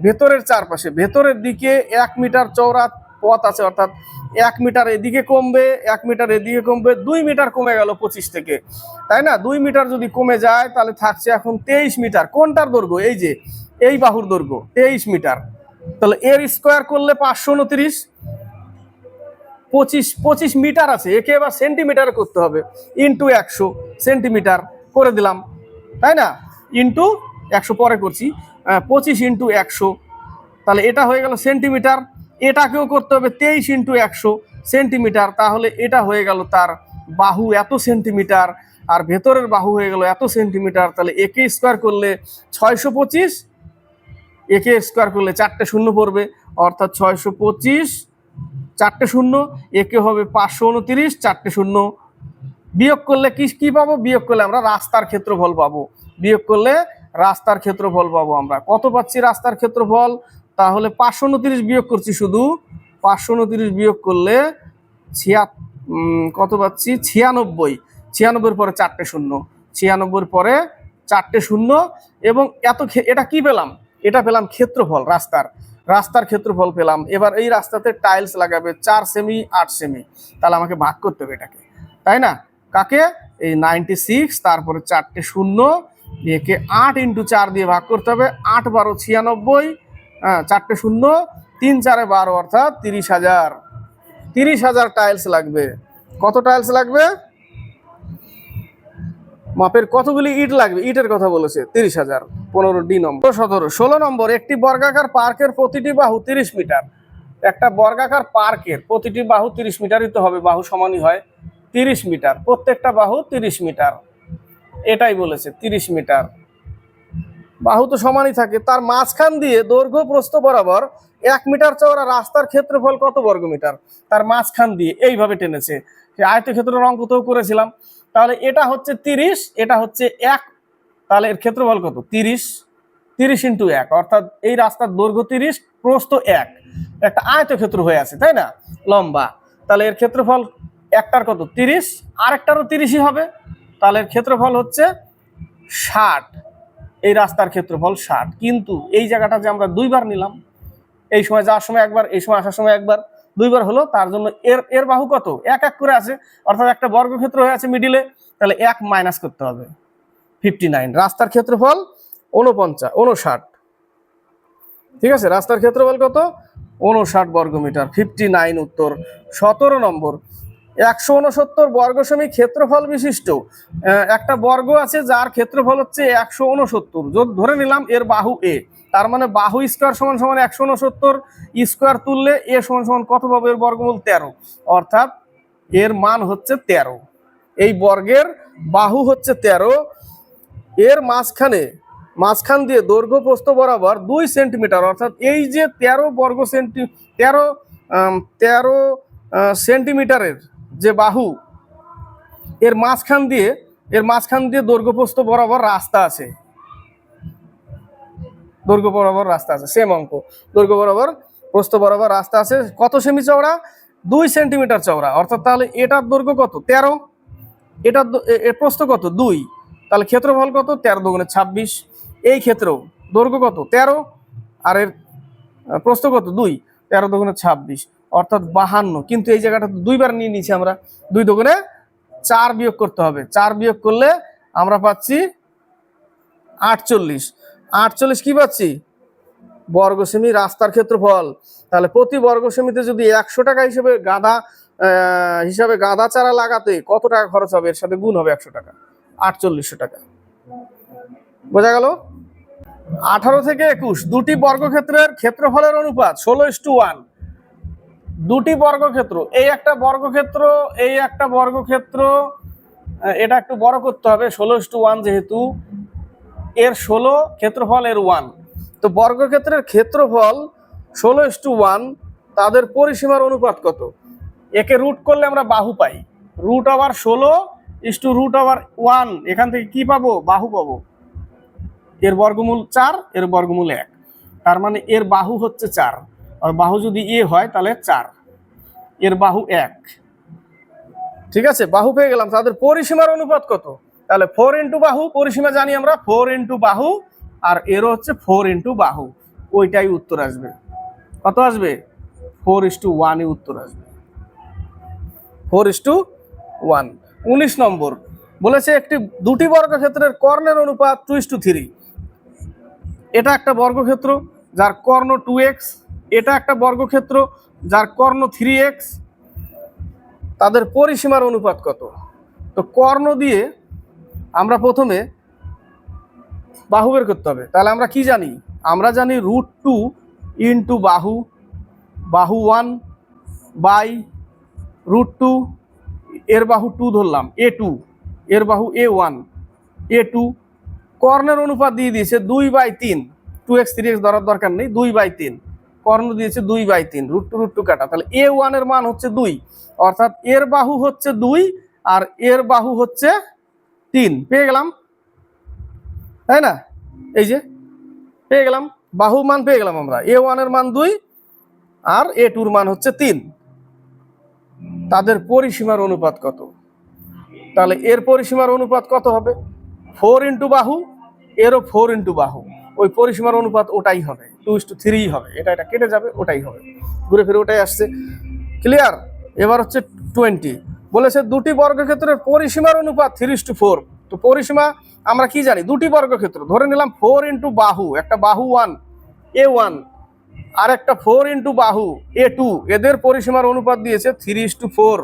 Speaker 1: ভেতরের চারপাশে, ভেতরের দিকে 1 মিটার চওড়া পথ আছে, অর্থাৎ 1 মিটার এদিকে কমবে, 1 মিটার এদিকে কমবে, 2 মিটার কমে গেল 25 থেকে, তাই না? 2 মিটার যদি কমে যায়, তাহলে থাকছে এখন 23 মিটার। কোনটার দৈর্ঘ্য? এই যে এই বাহুর দৈর্ঘ্য 23 মিটার। তাহলে এর স্কোয়ার করলে 529। 25 মিটার আছে, একে এবার সেন্টিমিটার করতে হবে, ইন্টু 100 সেন্টিমিটার করে দিলাম, তাই না? ইন্টু 100 পরে করছি, 25 ইন্টু 100, তাহলে এটা হয়ে গেল সেন্টিমিটার। এটাকেও করতে হবে 23 ইন্টু 100 সেন্টিমিটার, তাহলে এটা হয়ে গেল তার বাহু এত সেন্টিমিটার, আর ভেতরের বাহু হয়ে গেল এত সেন্টিমিটার। তাহলে একে স্কোয়ার করলে 625, একে স্কোয়ার করলে 4টে শূন্য পড়বে, অর্থাৎ 625, 4টে শূন্য, একে হবে 529, 4টে শূন্য। বিয়োগ করলে কি পাবো? বিয়োগ করলে আমরা রাস্তার ক্ষেত্রফল পাবো। বিয়োগ করলে রাস্তার ক্ষেত্রফল পাবো। আমরা কত পাচ্ছি রাস্তার ক্ষেত্রফল? তাহলে 529 বিয়োগ করছি, শুধু 529 বিয়োগ করলে কত পাচ্ছি? 96। 96 পরে 4টে শূন্য, 96 পরে 4টে শূন্য। এবং এটা কি পেলাম? এটা পেলাম ক্ষেত্রফল, রাস্তার ক্ষেত্রফল পেলাম। এবার এই রাস্তাতে টাইলস লাগাবে 4 সেমি 8 সেমি, তাহলে আমাকে ভাগ করতে হবে এটাকে, তাই না? কাকে? এই 96, তারপরে 4টে শূন্য, একে 8 ইন্টু 4 দিয়ে ভাগ করতে হবে। 8 12 96, 4টে শূন্য, 3 4 12, অর্থাৎ 30,000। 30,000 টাইলস লাগবে। কত টাইলস লাগবে? মাপের কতগুলি ইট লাগবে? ইটের কথা বলেছে 30,000। 15 নম্বর। 16 নম্বর, একটি বর্গাকার পার্কের প্রতিটি বাহু 30 মিটার। একটা বর্গাকার পার্কের প্রতিটি বাহু 30 মিটারই তো হবে, বাহু সমানই হয়। 30 মিটার, প্রত্যেকটা বাহু 30 মিটার, এটাই বলেছে 30 মিটার। বাহু তো সমানই থাকে। তার মাঝখান দিয়ে দৈর্ঘ্য প্রস্থ বরাবর 1 মিটার চওড়া রাস্তার ক্ষেত্রফল কত বর্গ মিটার? তার মাঝখান দিয়ে এইভাবে টেনেছে, সে আয়তক্ষেত্রের অঙ্ক তো করেছিলাম। তাহলে এটা হচ্ছে 30, এটা হচ্ছে 1, তাহলে এর ক্ষেত্রফল কত? 30 ইন্টু 1, অর্থাৎ এই রাস্তার দৈর্ঘ্য 30, প্রস্থ 1, একটা আয়তক্ষেত্র হয়ে আছে, তাই না? লম্বা। তাহলে এর ক্ষেত্রফল একটার কত? 30, আরেকটারও 30ই হবে, তাহলে এর ক্ষেত্রফল হচ্ছে 60। এই রাস্তার ক্ষেত্রফল 60। কিন্তু এই জায়গাটা যে আমরা দুইবার নিলাম, এই সময় যাওয়ার সময় একবার, এই সময় আসার সময় একবার, দুইবার হলো, তার জন্য এর বাহু কত? 1 1 করে আছে, অর্থাৎ একটা বর্গক্ষেত্র হয়ে আছে মিডিলে, তাহলে 1 মাইনাস করতে হবে, 59। রাস্তার ক্ষেত্রফল 59। ঠিক আছে, রাস্তার ক্ষেত্রফল কত? 59 বর্গ মিটার, 59 উত্তর। 17 নম্বর, 169 বর্গ সেমি ক্ষেত্রফল বিশিষ্ট একটা বর্গ আছে যার ক্ষেত্রফল হচ্ছে 169। যদি ধরে নিলাম এর বাহু এ, তার মানে বাহু স্কোয়ার সমান সমান 169, স্কোয়ার তুললে এ সমান সমান কত পাবো? এর বর্গমূল 13, অর্থাৎ এর মান হচ্ছে 13। এই বর্গের বাহু হচ্ছে 13, এর মাঝখান দিয়ে দৈর্ঘ্য প্রস্থ বরাবর 2 সেন্টিমিটার, অর্থাৎ এই যে 13 সেন্টিমিটারের যে বাহু, এর মাঝখান দিয়ে দৈর্ঘ্য প্রস্থ বরাবর রাস্তা আছে, দৈর্ঘ্য বরাবর রাস্তা আছে, সেম অঙ্ক। দৈর্ঘ্য বরাবর প্রস্থ বরাবর রাস্তা আছে, কত সেমি চওড়া? 2 সেন্টিমিটার চওড়া, অর্থাৎ তাহলে এটার দৈর্ঘ্য কত? 13, এটার প্রস্থ কত? 2, তাহলে ক্ষেত্রফল কত? 13 দুগুণে 26। এই ক্ষেত্রেও দৈর্ঘ্য কত? 13, আর এর প্রস্থ কত? 2, 13 দুগুণে 26, অর্থাৎ 52। কিন্তু এই জায়গাটা তো দুইবার নিয়ে নিয়েছি আমরা, 2 দুগুণে 4 বিয়োগ করতে হবে। 4 বিয়োগ করলে আমরা পাচ্ছি 48। 48 কি পাচ্ছি? বর্গ সেমি রাস্তার ক্ষেত্রফল। তাহলে প্রতি বর্গ সেমিতে যদি 100 টাকা হিসেবে গাঁদা চারা লাগাতে কত টাকা খরচ হবে, এর সাথে গুণ হবে 100 টাকা, 4800 টাকা। বোঝা গেল? 18 থেকে 21 দুটি বর্গক্ষেত্রের ক্ষেত্রফলের অনুপাত 16:1। দুটি বর্গক্ষেত্র, এই একটা বর্গক্ষেত্র, এই একটা বর্গক্ষেত্র, এটা একটু বড় করতে হবে 16:1 যেহেতু এর 16 ক্ষেত্রফল এর 1, তো বর্গক্ষেত্রের ক্ষেত্রফল 16:1, তাদের পরিসীমার অনুপাত কত? একে রুট করলে আমরা বাহু পাই, √16 √1, এখান থেকে কি পাবো? বাহু পাবো। এর বর্গমূল 4, এর বর্গমূল 1, তার মানে এর বাহু হচ্ছে 4, আর বাহু যদি এ হয় তাহলে 4, এর বাহু 1। ঠিক আছে, বাহু পেয়ে গেলাম। তাদের পরিসীমার অনুপাত কত? তাহলে 4 ইন্টু বাহু, পরিসীমা জানি আমরা 4 ইন্টু বাহু, আর এরও হচ্ছে 4 ইন্টু বাহু, ওইটাই উত্তর আসবে। কত আসবে? 4:1 উত্তর আসবে, 4:1। 19 নম্বর বলেছে দুটি বর্গক্ষেত্রের কর্ণের অনুপাত 2:3। এটা একটা বর্গক্ষেত্র যার কর্ণ 2x, এটা একটা বর্গক্ষেত্র যার কর্ণ 3x, তাদের পরিসীমার অনুপাত কত? তো কর্ণ দিয়ে আমরা প্রথমে বাহু বের করতে হবে। তাহলে আমরা কি জানি? আমরা জানি √2 ইন্টু বাহু, বাহু 1 বাই √2, এর বাহু 2 ধরলাম, A2, এর বাহু A1, A2। কর্ণের অনুপাত দিয়ে দিয়েছে 2/3, 2x 3x ধরার দরকার নেই, 2/3। কর্ণ দিয়েছে 2/3, √2 কাটা, তাহলে A1 এর মান হচ্ছে 2, অর্থাৎ এর বাহু হচ্ছে 2 আর এর বাহু হচ্ছে 3। পেয়ে গেলাম, তাই না? এই যে পেয়ে গেলাম, বাহু মান পেয়ে গেলাম আমরা, A1 এর মান 2 আর A2 এর মান হচ্ছে 3। তাদের পরিসীমার অনুপাত কত? তাহলে এর পরিসীমার অনুপাত কত হবে? 4 ইন্টু বাহু, এরও 4 ইন্টু বাহু, ওই পরিসীমার অনুপাত ওটাই হবে, 2:3 হবে। এটা কেটে যাবে, ওটাই হবে, ঘুরে ফিরে ওটাই আসছে। ক্লিয়ার? এবার হচ্ছে 20, বলেছে দুটি বর্গক্ষেত্রের পরিসীমার অনুপাত 3:4। তো পরিসীমা আমরা কি জানি? দুটি বর্গক্ষেত্র ধরে নিলাম 4 ইন্টু বাহু, একটা বাহু 1 A1 আর একটা 4 ইন্টু বাহু A2, এদের পরিসীমার অনুপাত দিয়েছে 3:4,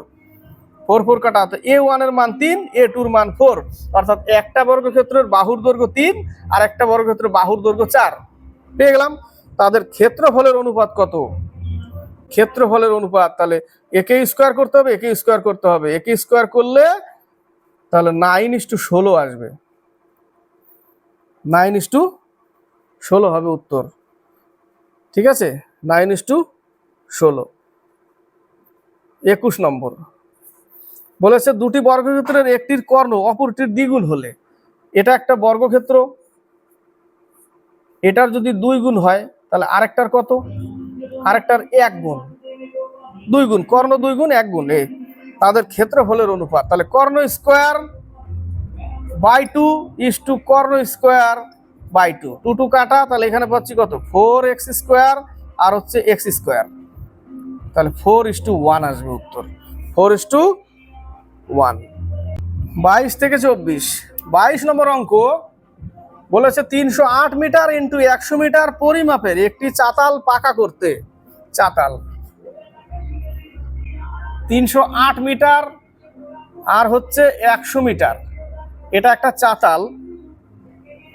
Speaker 1: 4 কাটা, তো A1 এর মান 3, A2 এর মান 4, অর্থাৎ একটা বর্গক্ষেত্রের বাহুর দৈর্ঘ্য 3 আর একটা বর্গক্ষেত্রের বাহুর দৈর্ঘ্য 4। পেয়ে গেলাম। তাদের ক্ষেত্রফলের অনুপাত কত? ক্ষেত্রফলের অনুপাত, তাহলে একে স্কোয়ার করতে হবে, একে স্কোয়ার করতে হবে, একে স্কোয়ার করলে তাহলে 9:16 আসবে, 9:16 হবে উত্তর। ঠিক আছে, 9:16। 21 নম্বর বলেছে দুটি বর্গক্ষেত্রের একটির কর্ণ অপরটির দ্বিগুণ হলে, এটা একটা বর্গক্ষেত্র, এটার যদি 2 গুণ হয় তাহলে আরেকটার কত? আরেকটার 1 গুণ, 2 গুণ, কর্ণ 2 গুণ 1 গুণ, তাদের ক্ষেত্রফলের অনুপাত। তাহলে কর্ণ স্কোয়ার বাই 2 ইস টু কর্ণ স্কোয়ার বাই 2, 2 কাটা, তাহলে এখানে পাচ্ছি কত? 4x স্কোয়ার আর হচ্ছে x স্কোয়ার, তাহলে 4:1 আসবে উত্তর, 4:1। 22 থেকে 24, 22 নম্বর অঙ্ক বলেছে 308 মিটার ইন্টু 100 মিটার পরিমাপের একটি চাতাল পাকা করতে, চাতাল 308 মিটার আর হচ্ছে 100 মিটার, এটা একটা চাতাল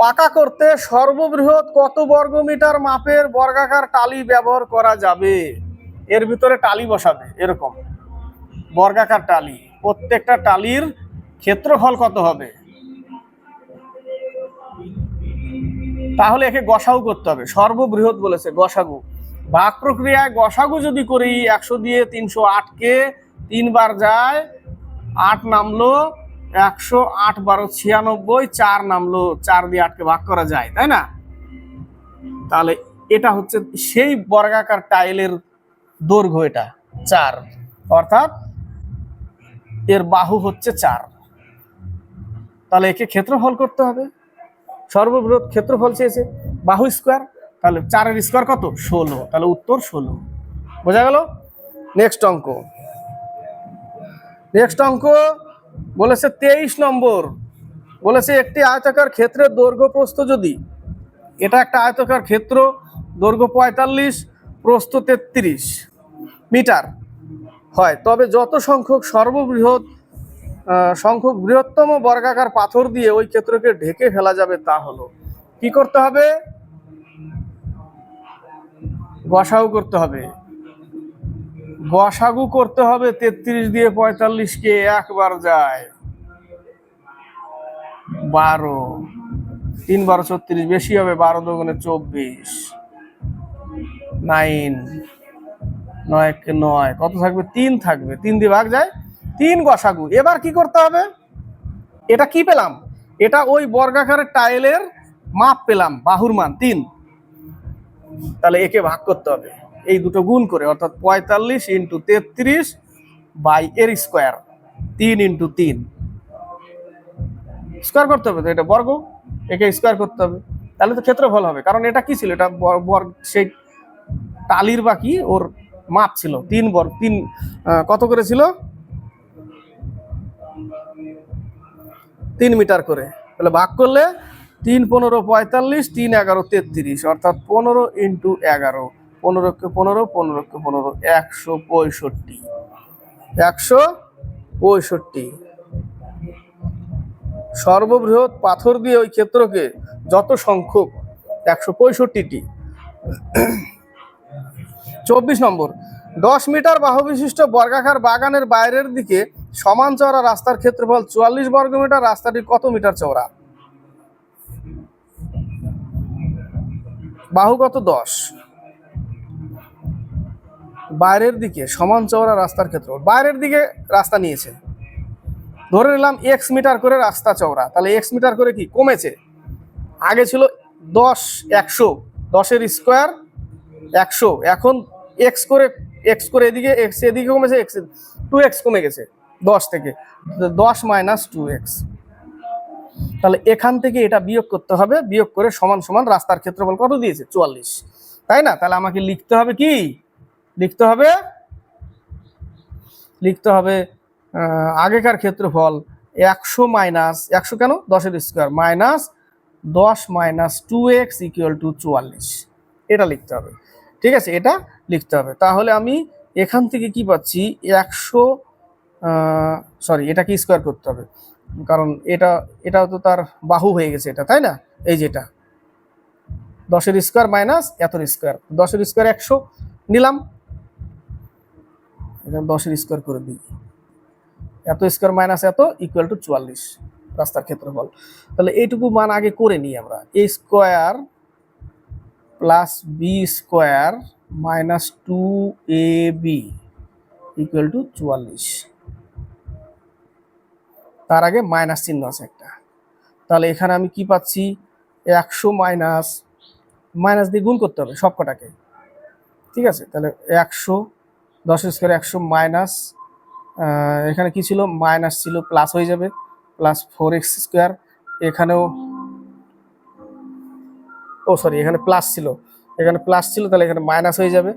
Speaker 1: পাকা করতে সর্ববৃহৎ কত বর্গমিটার মাপের বর্গাকার টালি ব্যবহার করা যাবে? এর ভিতরে টালি বসাবে, এরকম বর্গাকার টালি, প্রত্যেকটা টালির ক্ষেত্রফল কত হবে? তাহলে একে গসাগু করতে হবে, সর্ববৃহৎ বলেছে গসাগু, ভাগ প্রক্রিয়ায় গসাগু যদি করি 100 দিয়ে 308কে 3 বার যায়, 8 নামলো, 100, 8 12 96, 4 নামলো, 4 দিয়ে 8কে ভাগ করা যায়, তাই না? তাহলে এটা হচ্ছে সেই বর্গাকার টাইলের দৈর্ঘ্য, এটা 4, অর্থাৎ এর বাহু হচ্ছে 4। তাহলে একে ক্ষেত্রফল করতে হবে, সর্ববৃহৎ ক্ষেত্রফল চেয়েছে, বাহু স্কোয়ার, তাহলে 4 এর স্কোয়ার কত? 16, তাহলে উত্তর 16। বোঝা গেল? নেক্সট অঙ্ক বলেছে 23 নম্বর বলেছে একটি আয়তাকার ক্ষেত্রের দৈর্ঘ্য প্রস্থ যদি, এটা একটা আয়তাকার ক্ষেত্র, দৈর্ঘ্য 45, প্রস্থ 33 মিটার হয়, তবে যত সংখ্যক বৃহত্তম বর্গাকার পাথর দিয়ে ওই ক্ষেত্রকে ঢেকে ফেলা যাবে তা হলো, কি করতে হবে? গসাগু করতে হবে। গসাগু করতে হবে 33 দিয়ে 45-কে, একবার যায় 12, 3 12 36, বেশি হবে 12 দুগুণে 24, 9 9 কে 9, কত থাকবে? 3 থাকবে, 3 দিয়ে ভাগ যায় 3 গসাগু। এবার কি করতে হবে? এটা কি পেলাম? এটা ওই বর্গাকারের টাইলের মাপ পেলাম, বাহুর মান 3, তাহলে একে ভাগ করতে হবে এই দুটো গুণ করে, অর্থাৎ 45 × 33 বাই এর স্কোয়ার, 3 × 3 স্কোয়ার করতে হবে, তো এটা বর্গ, একে স্কোয়ার করতে হবে, তাহলে তো ক্ষেত্রফল হবে। কারণ এটা কি ছিল? এটা বর্গ, সেই টালির বাকি ওর মাপ ছিল 3 বর্গ, 3 কত করে ছিল? 3 মিটার করে। তাহলে ভাগ করলে 3 15 45, 3 11 33, অর্থাৎ 15 × 11, 15-কে 15, 15-কে 15, 165, 165 সর্ববৃহৎ পাথর দিয়ে ওই ক্ষেত্রকে যত সংখ্যক 165টি। 24 নম্বর, 10 মিটার বাহু বিশিষ্ট বর্গাকার বাগানের বাইরের দিকে সমান চওড়া রাস্তার ক্ষেত্রফল 44 বর্গমিটার, রাস্তাটি কত মিটার চওড়া? বাহু কত? 10, বাইরের দিকে সমান চওড়া রাস্তার ক্ষেত্রফল, বাইরের দিকে রাস্তা নিয়েছে, ধরে নিলাম x মিটার করে রাস্তা চওড়া, তাহলে x মিটার করে কি কমেছে? আগে ছিল 10, 100, 10-এর স্কোয়ার 100, এখন x করে এদিকে কমেছে, x 2x কমে গেছে 10 থেকে, 10 - 2x। তাহলে এখান থেকে এটা বিয়োগ করতে হবে, বিয়োগ করে সমান সমান রাস্তার ক্ষেত্রফল কত দিয়েছে? 44, তাই না? তাহলে আমাকে লিখতে হবে কি? লিখতে হবে আগেকার ক্ষেত্রফল 100 - 100 কেন? 10-এর স্কোয়ার মাইনাস 10 - 2x = 44, এটা লিখতে হবে। ঠিক আছে, এটা লিখতে হবে। তাহলে আমি এখান থেকে কি পাচ্ছি? 100, এটাকে স্কোয়ার করতে হবে, কারণ এটাও তো তার বাহু হয়ে গেছে এটা, তাই না? এই যেটা 10-এর স্কোয়ার মাইনাস এতর স্কোয়ার, 10-এর স্কোয়ার 100 নিলাম, এটা 10-এর স্কোয়ার করে দিই, এত স্কোয়ার মাইনাস এত = 44 রাস্তার ক্ষেত্রফল। তাহলে এইটুকু মান আগে করে নিই আমরা, a square plus b square minus 2ab = 44। তার আগে মাইনাস চিহ্ন আছে একটা, তাহলে এখানে আমি কি পাচ্ছি? 100 মাইনাস দিয়ে গুণ করতে হবে সবকটাকে, ঠিক আছে? তাহলে 100, 10-এর স্কোয়ার 100 মাইনাস, এখানে কি ছিল? মাইনাস ছিল, প্লাস হয়ে যাবে, প্লাস 4x স্কোয়ার, এখানেও এখানে প্লাস ছিল, তাহলে এখানে মাইনাস হয়ে যাবে,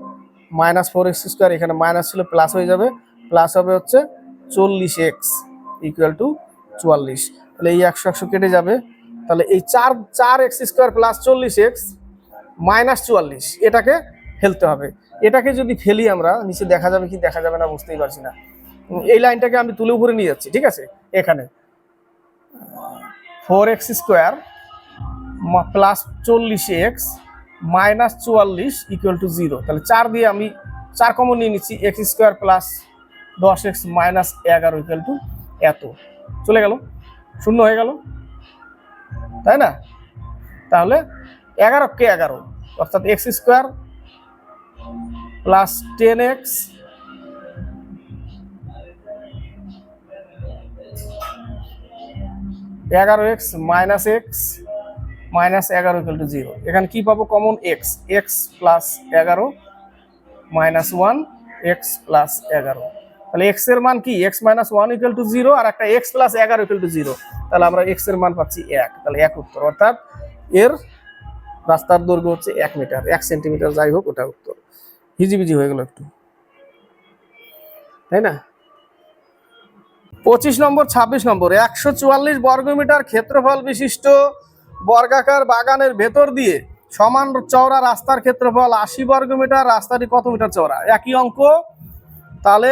Speaker 1: মাইনাস 4x স্কোয়ার, এখানে মাইনাস ছিল, প্লাস হয়ে যাবে, প্লাস হবে হচ্ছে 40x = 44। তাহলে এই 100 কেটে যাবে, তাহলে এই 4x square plus 40x minus 44, এটাকে ফেলতে হবে। এটাকে যদি ফেলি আমরা, নিচে দেখা যাবে কি দেখা যাবে না বুঝতেই পারছি না। এই লাইনটাকে আমি তুলে উপরে নিয়ে যাচ্ছি, ঠিক আছে? এখানে 4x square plus 40x minus 44 = 0। তাহলে 4 দিয়ে আমি 4 কমন নিয়ে নিচ্ছি, x square plus 10x minus 11 = এত, চলে গেল, শূন্য হয়ে গেল, তাই না? তাহলে 11-কে 11, অর্থাৎ x square plus 10x (11x minus x minus 11 = 0). এখানে কি পাবো common? x plus 11 minus 1 x plus 11, তাহলে x এর মান কি? x মাইনাস 1 = 0, আর একটা x প্লাস 11 = 0, তাহলে আমরা x এর মান পাচ্ছি 1, তাহলে 1 উত্তর। অর্থাৎ এর রাস্তার দৈর্ঘ্য হচ্ছে 1 মিটার, 1 সেন্টিমিটার, যাই হোক ওটা উত্তর। হিজিবিজি হয়ে গেল একটু, তাই না? 25 নম্বর, 26 নম্বর, 144 বর্গমিটার ক্ষেত্রফল বিশিষ্ট বর্গাকার বাগানের ভেতর দিয়ে সমান চওড়া রাস্তার ক্ষেত্রফল 80 বর্গমিটার, রাস্তাটি কত মিটার চওড়া? একই অঙ্ক। তাহলে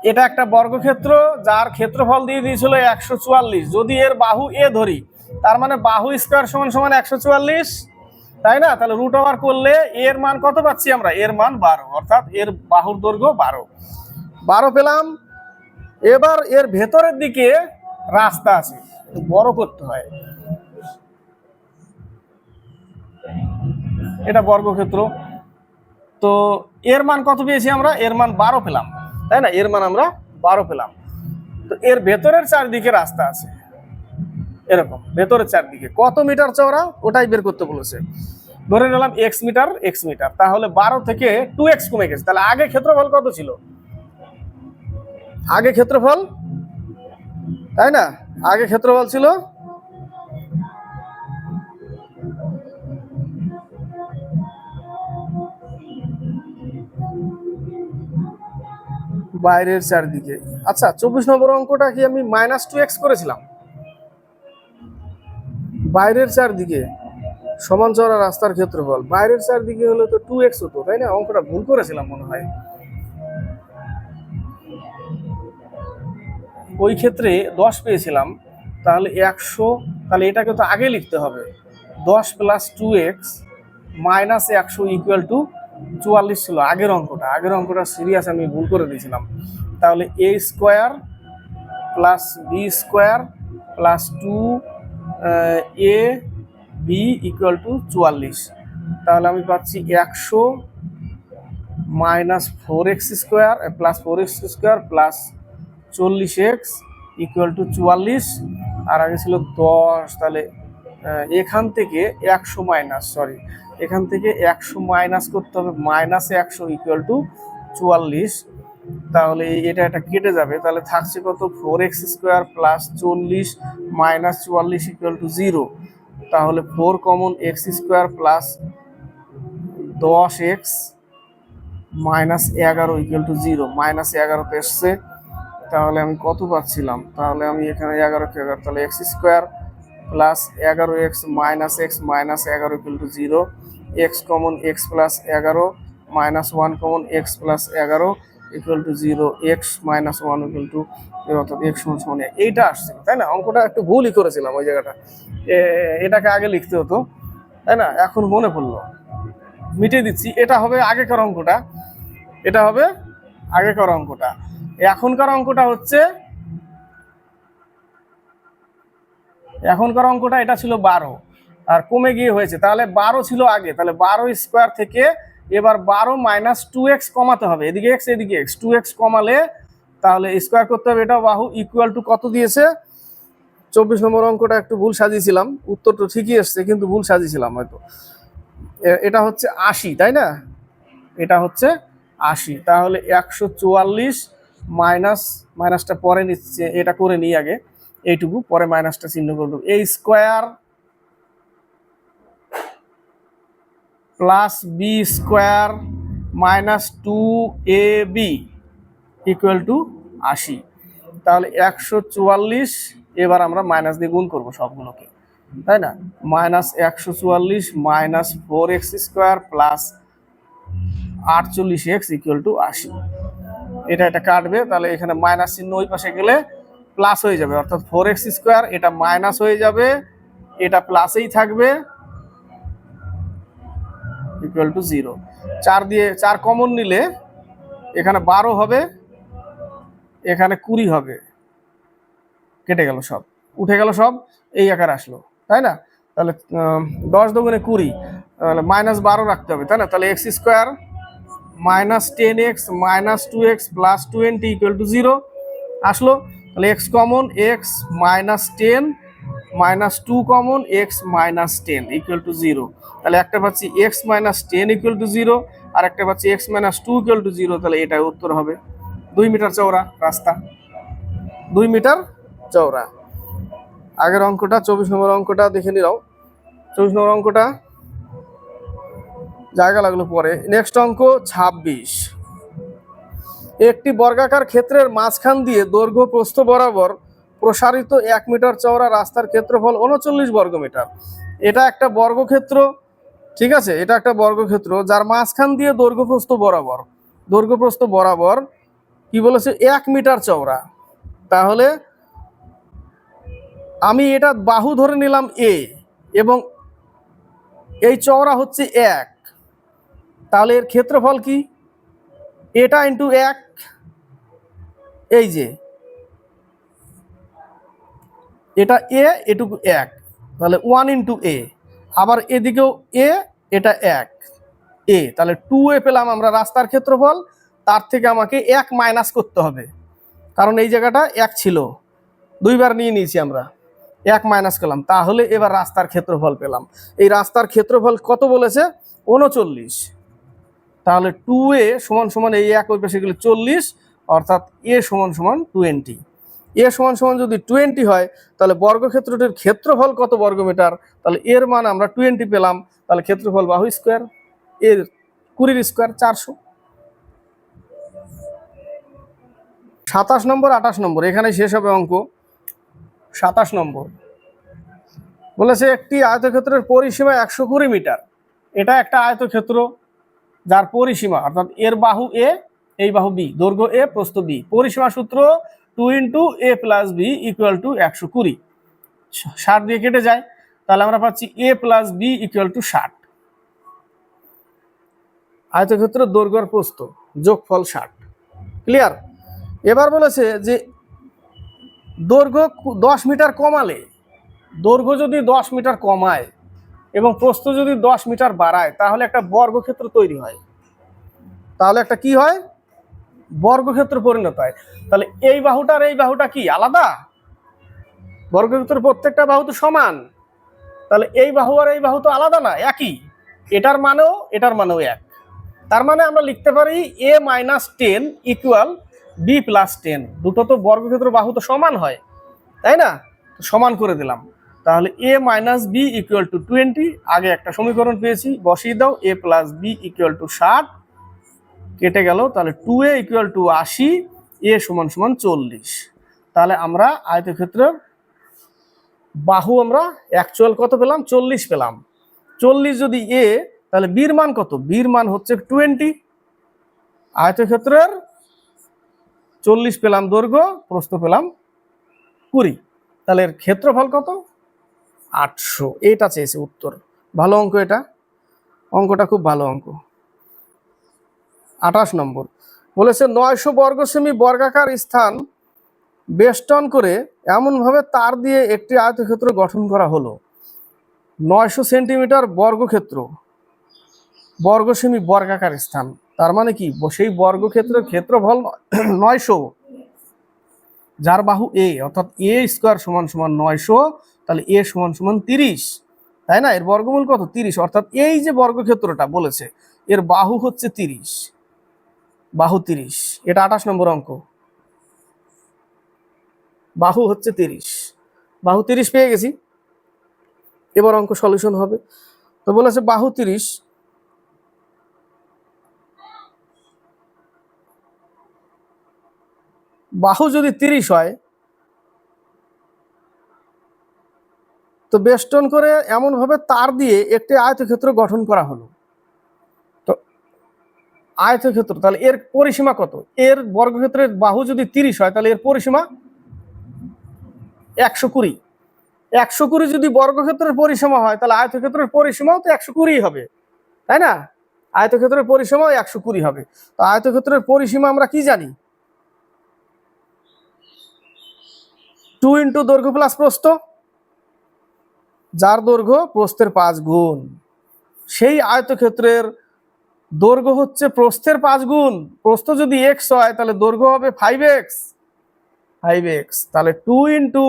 Speaker 1: এটা একটা বর্গক্ষেত্র যার ক্ষেত্রফল দিয়ে দিয়েছিল 144। যদি এর বাহু এ ধরি, তার মানে বাহু স্কোয়ার সমান সমান 144, তাই না? তাহলে রুট ওভার করলে এর মান কত পাচ্ছি আমরা? এর মান 12, অর্থাৎ এর বাহুর দৈর্ঘ্য 12 পেলাম। এবার এর ভেতরের দিকে রাস্তা আছে, বড় করতে হয়। এটা বর্গক্ষেত্র, তো এর মান কত পেয়েছি আমরা? এর মান 12 পেলাম, তাই না? এর মান আমরা 12 পেলাম। তো এর ভেতরের চারদিকে রাস্তা আছে এরকম, ভেতরের চারদিকে কত মিটার চওড়া ওটাই বের করতে বলেছে। ধরে নিলাম এক্স মিটার, তাহলে 12 থেকে 2x কমে গেছে। তাহলে আগে ক্ষেত্রফল কত ছিল? আগে ক্ষেত্রফল, তাই না, আগে ক্ষেত্রফল ছিল বাইরের চারদিকে। আচ্ছা, 24 নম্বর অঙ্কটা কি আমি -2x করেছিলাম? বাইরের চারদিকে সমান চওড়া রাস্তার ক্ষেত্রফল, বাইরের চারদিকে হলে তো 2x হতো, তাই না? অঙ্কটা ভুল করেছিলাম মনে হয়। ওই ক্ষেত্রে 10 পেয়েছিলাম, তাহলে 100, তাহলে এটাকে তো আগে লিখতে হবে। 10 + 2x - 100 = 44 ছিল আগের অঙ্কটা। আগের অঙ্কটা সিরিয়াস আমি ভুল করে দিয়েছিলাম। তাহলে a² + b² + 2ab = 44। তাহলে আমি পাচ্ছি 100 - 4x² + 4x² + 40x = 44, আর আগে ছিল 10। তাহলে এখান থেকে 100 মাইনাস, এখান থেকে 100 মাইনাস করতে হবে, -100 = 44। তাহলে এটা কেটে যাবে, তাহলে থাকছে কত? 4x² + 40 - 44 = 0। তাহলে 4 কমন, x² + 10x - 11 = 0, -11 তে এসছে। তাহলে আমি কত পাচ্ছিলাম? তাহলে আমি এখানে 11 কে 11, তাহলে x² + 11x - x - 11 = 0, x common, x + 11 - 1 common, x + 11 = 0, x - 1 = অর্থাৎ x সমান এইটা আসছে, তাই না? অঙ্কটা একটু ভুলই করেছিলাম ওই জায়গাটা, এটাকে আগে লিখতে হতো, তাই না? এখন মনে পড়লো, মিটিয়ে দিচ্ছি। এটা হবে আগেকার অঙ্কটা, এটা হবে আগেকার অঙ্কটা। এখনকার অঙ্কটা হচ্ছে, এখনকার অঙ্কটা এটা ছিল 12 আর কমে গিয়ে হয়েছে। তাহলে 12 ছিল আগে, তাহলে 12² থেকে এবার 12 - 2x কমাতে হবে। এদিকে x, এদিকে x, 2x কমালে তাহলে স্কোয়ার করতে হবে। এটাও বাহু ইকুয়াল টু কত দিয়েছে? 24 নম্বর অঙ্কটা একটু ভুল সাজিয়েছিলাম, উত্তর তো ঠিকই এসছে কিন্তু ভুল সাজিয়েছিলাম হয়তো। এটা হচ্ছে 80, তাই না? এটা হচ্ছে 80। তাহলে 144 মাইনাসটা পরে নিচ্ছে, এটা করে নিই আগে, এইটুকু পরে মাইনাসটা চিহ্ন করে দেবো। a² + b² - 2ab = 80। তাহলে 144, এবার আমরা মাইনাস দিয়ে গুণ করবো সবগুলোকে, তাই না? -144 - 4x² + 48x = 80। এটা কাটবে, তাহলে এখানে মাইনাস চিহ্ন ওই পাশে গেলে প্লাস হয়ে যাবে, অর্থাৎ 4x² এটা মাইনাস হয়ে যাবে, এটা প্লাসেই থাকবে, = 0। 4 দিয়ে 4 কমন নিলে এখানে 12 হবে, এখানে 20 হবে, কেটে গেল সব, উঠে গেল সব, এই আকার আসলো, তাই না? তাহলে 10 × 2 = 20, তাহলে -12 রাখতে হবে, তাই না? তাহলে x² - 10x - 2x + 20 = 0 আসলো। তাহলে x common, x - 10 - 2 common, x - 10 = 0। তাহলে একটা পাচ্ছি x - 10 = 0, আর একটা পাচ্ছি x - 2 = 0। তাহলে এটাই উত্তর হবে। 2 মিটার চওড়া রাস্তা, 2 মিটার চওড়া। আগের অঙ্কটা 24 নম্বর অঙ্কটা দেখে নিলাম। 24 নম্বর অঙ্কটা জায়গা লাগলো পরে। নেক্সট অঙ্ক 26। একটি বর্গাকার ক্ষেত্রের মাঝখান দিয়ে দৈর্ঘ্য প্রস্থ বরাবর প্রসারিত 1 মিটার চওড়া রাস্তার ক্ষেত্রফল 39 বর্গমিটার। এটা একটা বর্গক্ষেত্র, ঠিক আছে, এটা একটা বর্গক্ষেত্র যার মাঝখান দিয়ে দৈর্ঘ্যপ্রস্থ বরাবর কি বলেছে 1 মিটার চওড়া। তাহলে আমি এটা বাহু ধরে নিলাম এ, এবং এই চওড়া হচ্ছে 1, তাহলে এর ক্ষেত্রফল কি? এটা ইন্টু 1, এই যে এটা এ, এটুকু 1, তাহলে 1 ইন্টু এ, আবার এদিকেও এ, এটা 1 এ, তাহলে 2a পেলাম আমরা রাস্তার ক্ষেত্রফল। তার থেকে আমাকে 1 মাইনাস করতে হবে, কারণ এই জায়গাটা 1 ছিল, দুইবার নিয়ে নিয়েছি আমরা, 1 মাইনাস করলাম। তাহলে এবার রাস্তার ক্ষেত্রফল পেলাম। এই রাস্তার ক্ষেত্রফল কত বলেছে? 39। তাহলে 2a সমান সমান এই 1 ওই পাশে গেলে 40, অর্থাৎ a সমান সমান 20। a সমান সমান যদি 20 হয়, তাহলে বর্গক্ষেত্রটির ক্ষেত্রফল কত বর্গমিটার? তাহলে এর মান আমরা 20 পেলাম। তাহলে ক্ষেত্রফল বাহু স্কোয়ার, এর 20 স্কোয়ার 400। 27 নম্বর 28 নম্বর এখানে শেষ হবে অঙ্ক। 27 নম্বর বলেছে একটি আয়তক্ষেত্রের পরিসীমা 120 মিটার। এটা একটা আয়তক্ষেত্র যার পরিসীমা, অর্থাৎ এর বাহু এ, এই বাহু বি, দৈর্ঘ্য এ, প্রস্থ বি। পরিসীমা সূত্র 2 into A plus B equal to 120। 60 দিয়ে কেটে যায়, তাহলে আমরা পাচ্ছি A plus B equal to 60। আয়তক্ষেত্রের দৈর্ঘ্য আর প্রস্থ যোগফল 60। ক্লিয়ার? এবার বলেছে যে দৈর্ঘ্য 10 মিটার কমালে, দৈর্ঘ্য যদি 10 মিটার কমায় এবং প্রস্থ যদি 10 মিটার বাড়ায়, তাহলে একটা বর্গক্ষেত্র তৈরি হয়। তাহলে একটা কি হয়? বর্গক্ষেত্র পরিণত হয়। তাহলে এই বাহুটা আর এই বাহুটা কি আলাদা? বর্গক্ষেত্রের প্রত্যেকটা বাহু তো সমান, তাহলে এই বাহু আর এই বাহু তো আলাদা না, একই। এটার মানেও এটার মানেও 1। তার মানে আমরা লিখতে পারি a minus 10 equal B plus 10। দুটো তো বর্গক্ষেত্র বাহু তো সমান হয়, তাই না? সমান করে দিলাম। তাহলে a minus B equal to 20। আগে একটা সমীকরণ পেয়েছি, বসিয়ে দাও। a plus B equal to 60, কেটে গেল। তাহলে 2a ইকুয়াল টু 80, a সমান সমান 40। তাহলে আমরা আয়তক্ষেত্রের বাহু আমরা অ্যাকচুয়াল কত পেলাম? 40 পেলাম। 40 যদি a, তাহলে বির মান কত? বির মান হচ্ছে 20। আয়তক্ষেত্রের 40 পেলাম দৈর্ঘ্য, প্রস্থ পেলাম 20। তাহলে এর ক্ষেত্রফল কত? 800। এটা চেয়েছে উত্তর। ভালো অঙ্ক এটা, অঙ্কটা খুব ভালো অঙ্ক। 28 নম্বর বলেছে 900 বর্গ সেমি বর্গাকার স্থান বেষ্টন করে এমনভাবে তার দিয়ে একটি আয়তক্ষেত্র গঠন করা হলো। 900 সেন্টিমিটার বর্গক্ষেত্র, বর্গ সেমি বর্গাকার স্থান, তার মানে কি? সেই বর্গক্ষেত্রের ক্ষেত্রফল 900, যার বাহু এ, অর্থাৎ এ স্কোয়ার সমান সমান 900। তাহলে এ সমান সমান 30, তাই না? এর বর্গমূল কত? 30। অর্থাৎ এই যে বর্গক্ষেত্রটা বলেছে, এর বাহু হচ্ছে 30, বাহু 30। এটা 28 নম্বর অঙ্ক। বাহু হচ্ছে 30, বাহু 30 পেয়ে গেছি। এবার অঙ্ক সলিউশন হবে। তো বলেছে বাহু 30, বাহু যদি 30 হয়, তো বেষ্টন করে এমনভাবে তার দিয়ে একটি আয়তক্ষেত্র গঠন করা হলো। তো আয়তক্ষেত্র, তাহলে এর পরিসীমা কত? এর বর্গক্ষেত্রের বাহু যদি 30 হয়, তাহলে এর পরিসীমা 120। 120 যদি বর্গক্ষেত্রের পরিসীমা হয়, তাহলে আয়তক্ষেত্রের পরিসীমাও তো 120 হবে, তাই না? আয়তক্ষেত্রের পরিসীমাও 120 হবে। তো আয়তক্ষেত্রের পরিসীমা আমরা কি জানি? 2 ইন্টু দৈর্ঘ্য প্লাস প্রস্থ, যার দৈর্ঘ্য প্রস্থের 5 গুণ। সেই আয়তক্ষেত্রের দৈর্ঘ্য হচ্ছে প্রস্থের 5 গুণ। প্রস্থ যদি x হয়, তাহলে দৈর্ঘ্য হবে 5x। তাহলে 2 into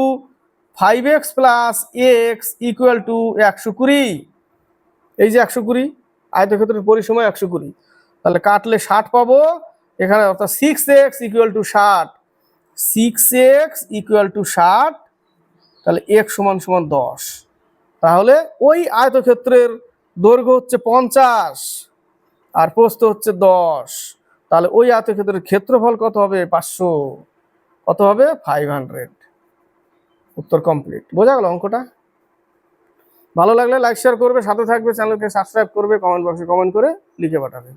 Speaker 1: 5x plus x equal to 120। এই যে 120, আয়তক্ষেত্রের পরিসীমা 120। তাহলে কাটলে 60 পাবো এখানে, অর্থাৎ 6x equal to 60। 6x equal to 60, তাহলে x সমান সমান 10। তাহলে ওই আয়তক্ষেত্রের দৈর্ঘ্য হচ্ছে 50 আর প্রস্থ হচ্ছে 10। তাহলে ওই আয়তক্ষেত্রের ক্ষেত্রফল কত হবে? 500। কত হবে? 500। উত্তর কমপ্লিট। বোঝা গেল অঙ্কটা? ভালো লাগলে লাইক শেয়ার করবে, সাথে থাকবে, চ্যানেলকে সাবস্ক্রাইব করবে, কমেন্ট বক্সে কমেন্ট করে লিখে পাঠাবে।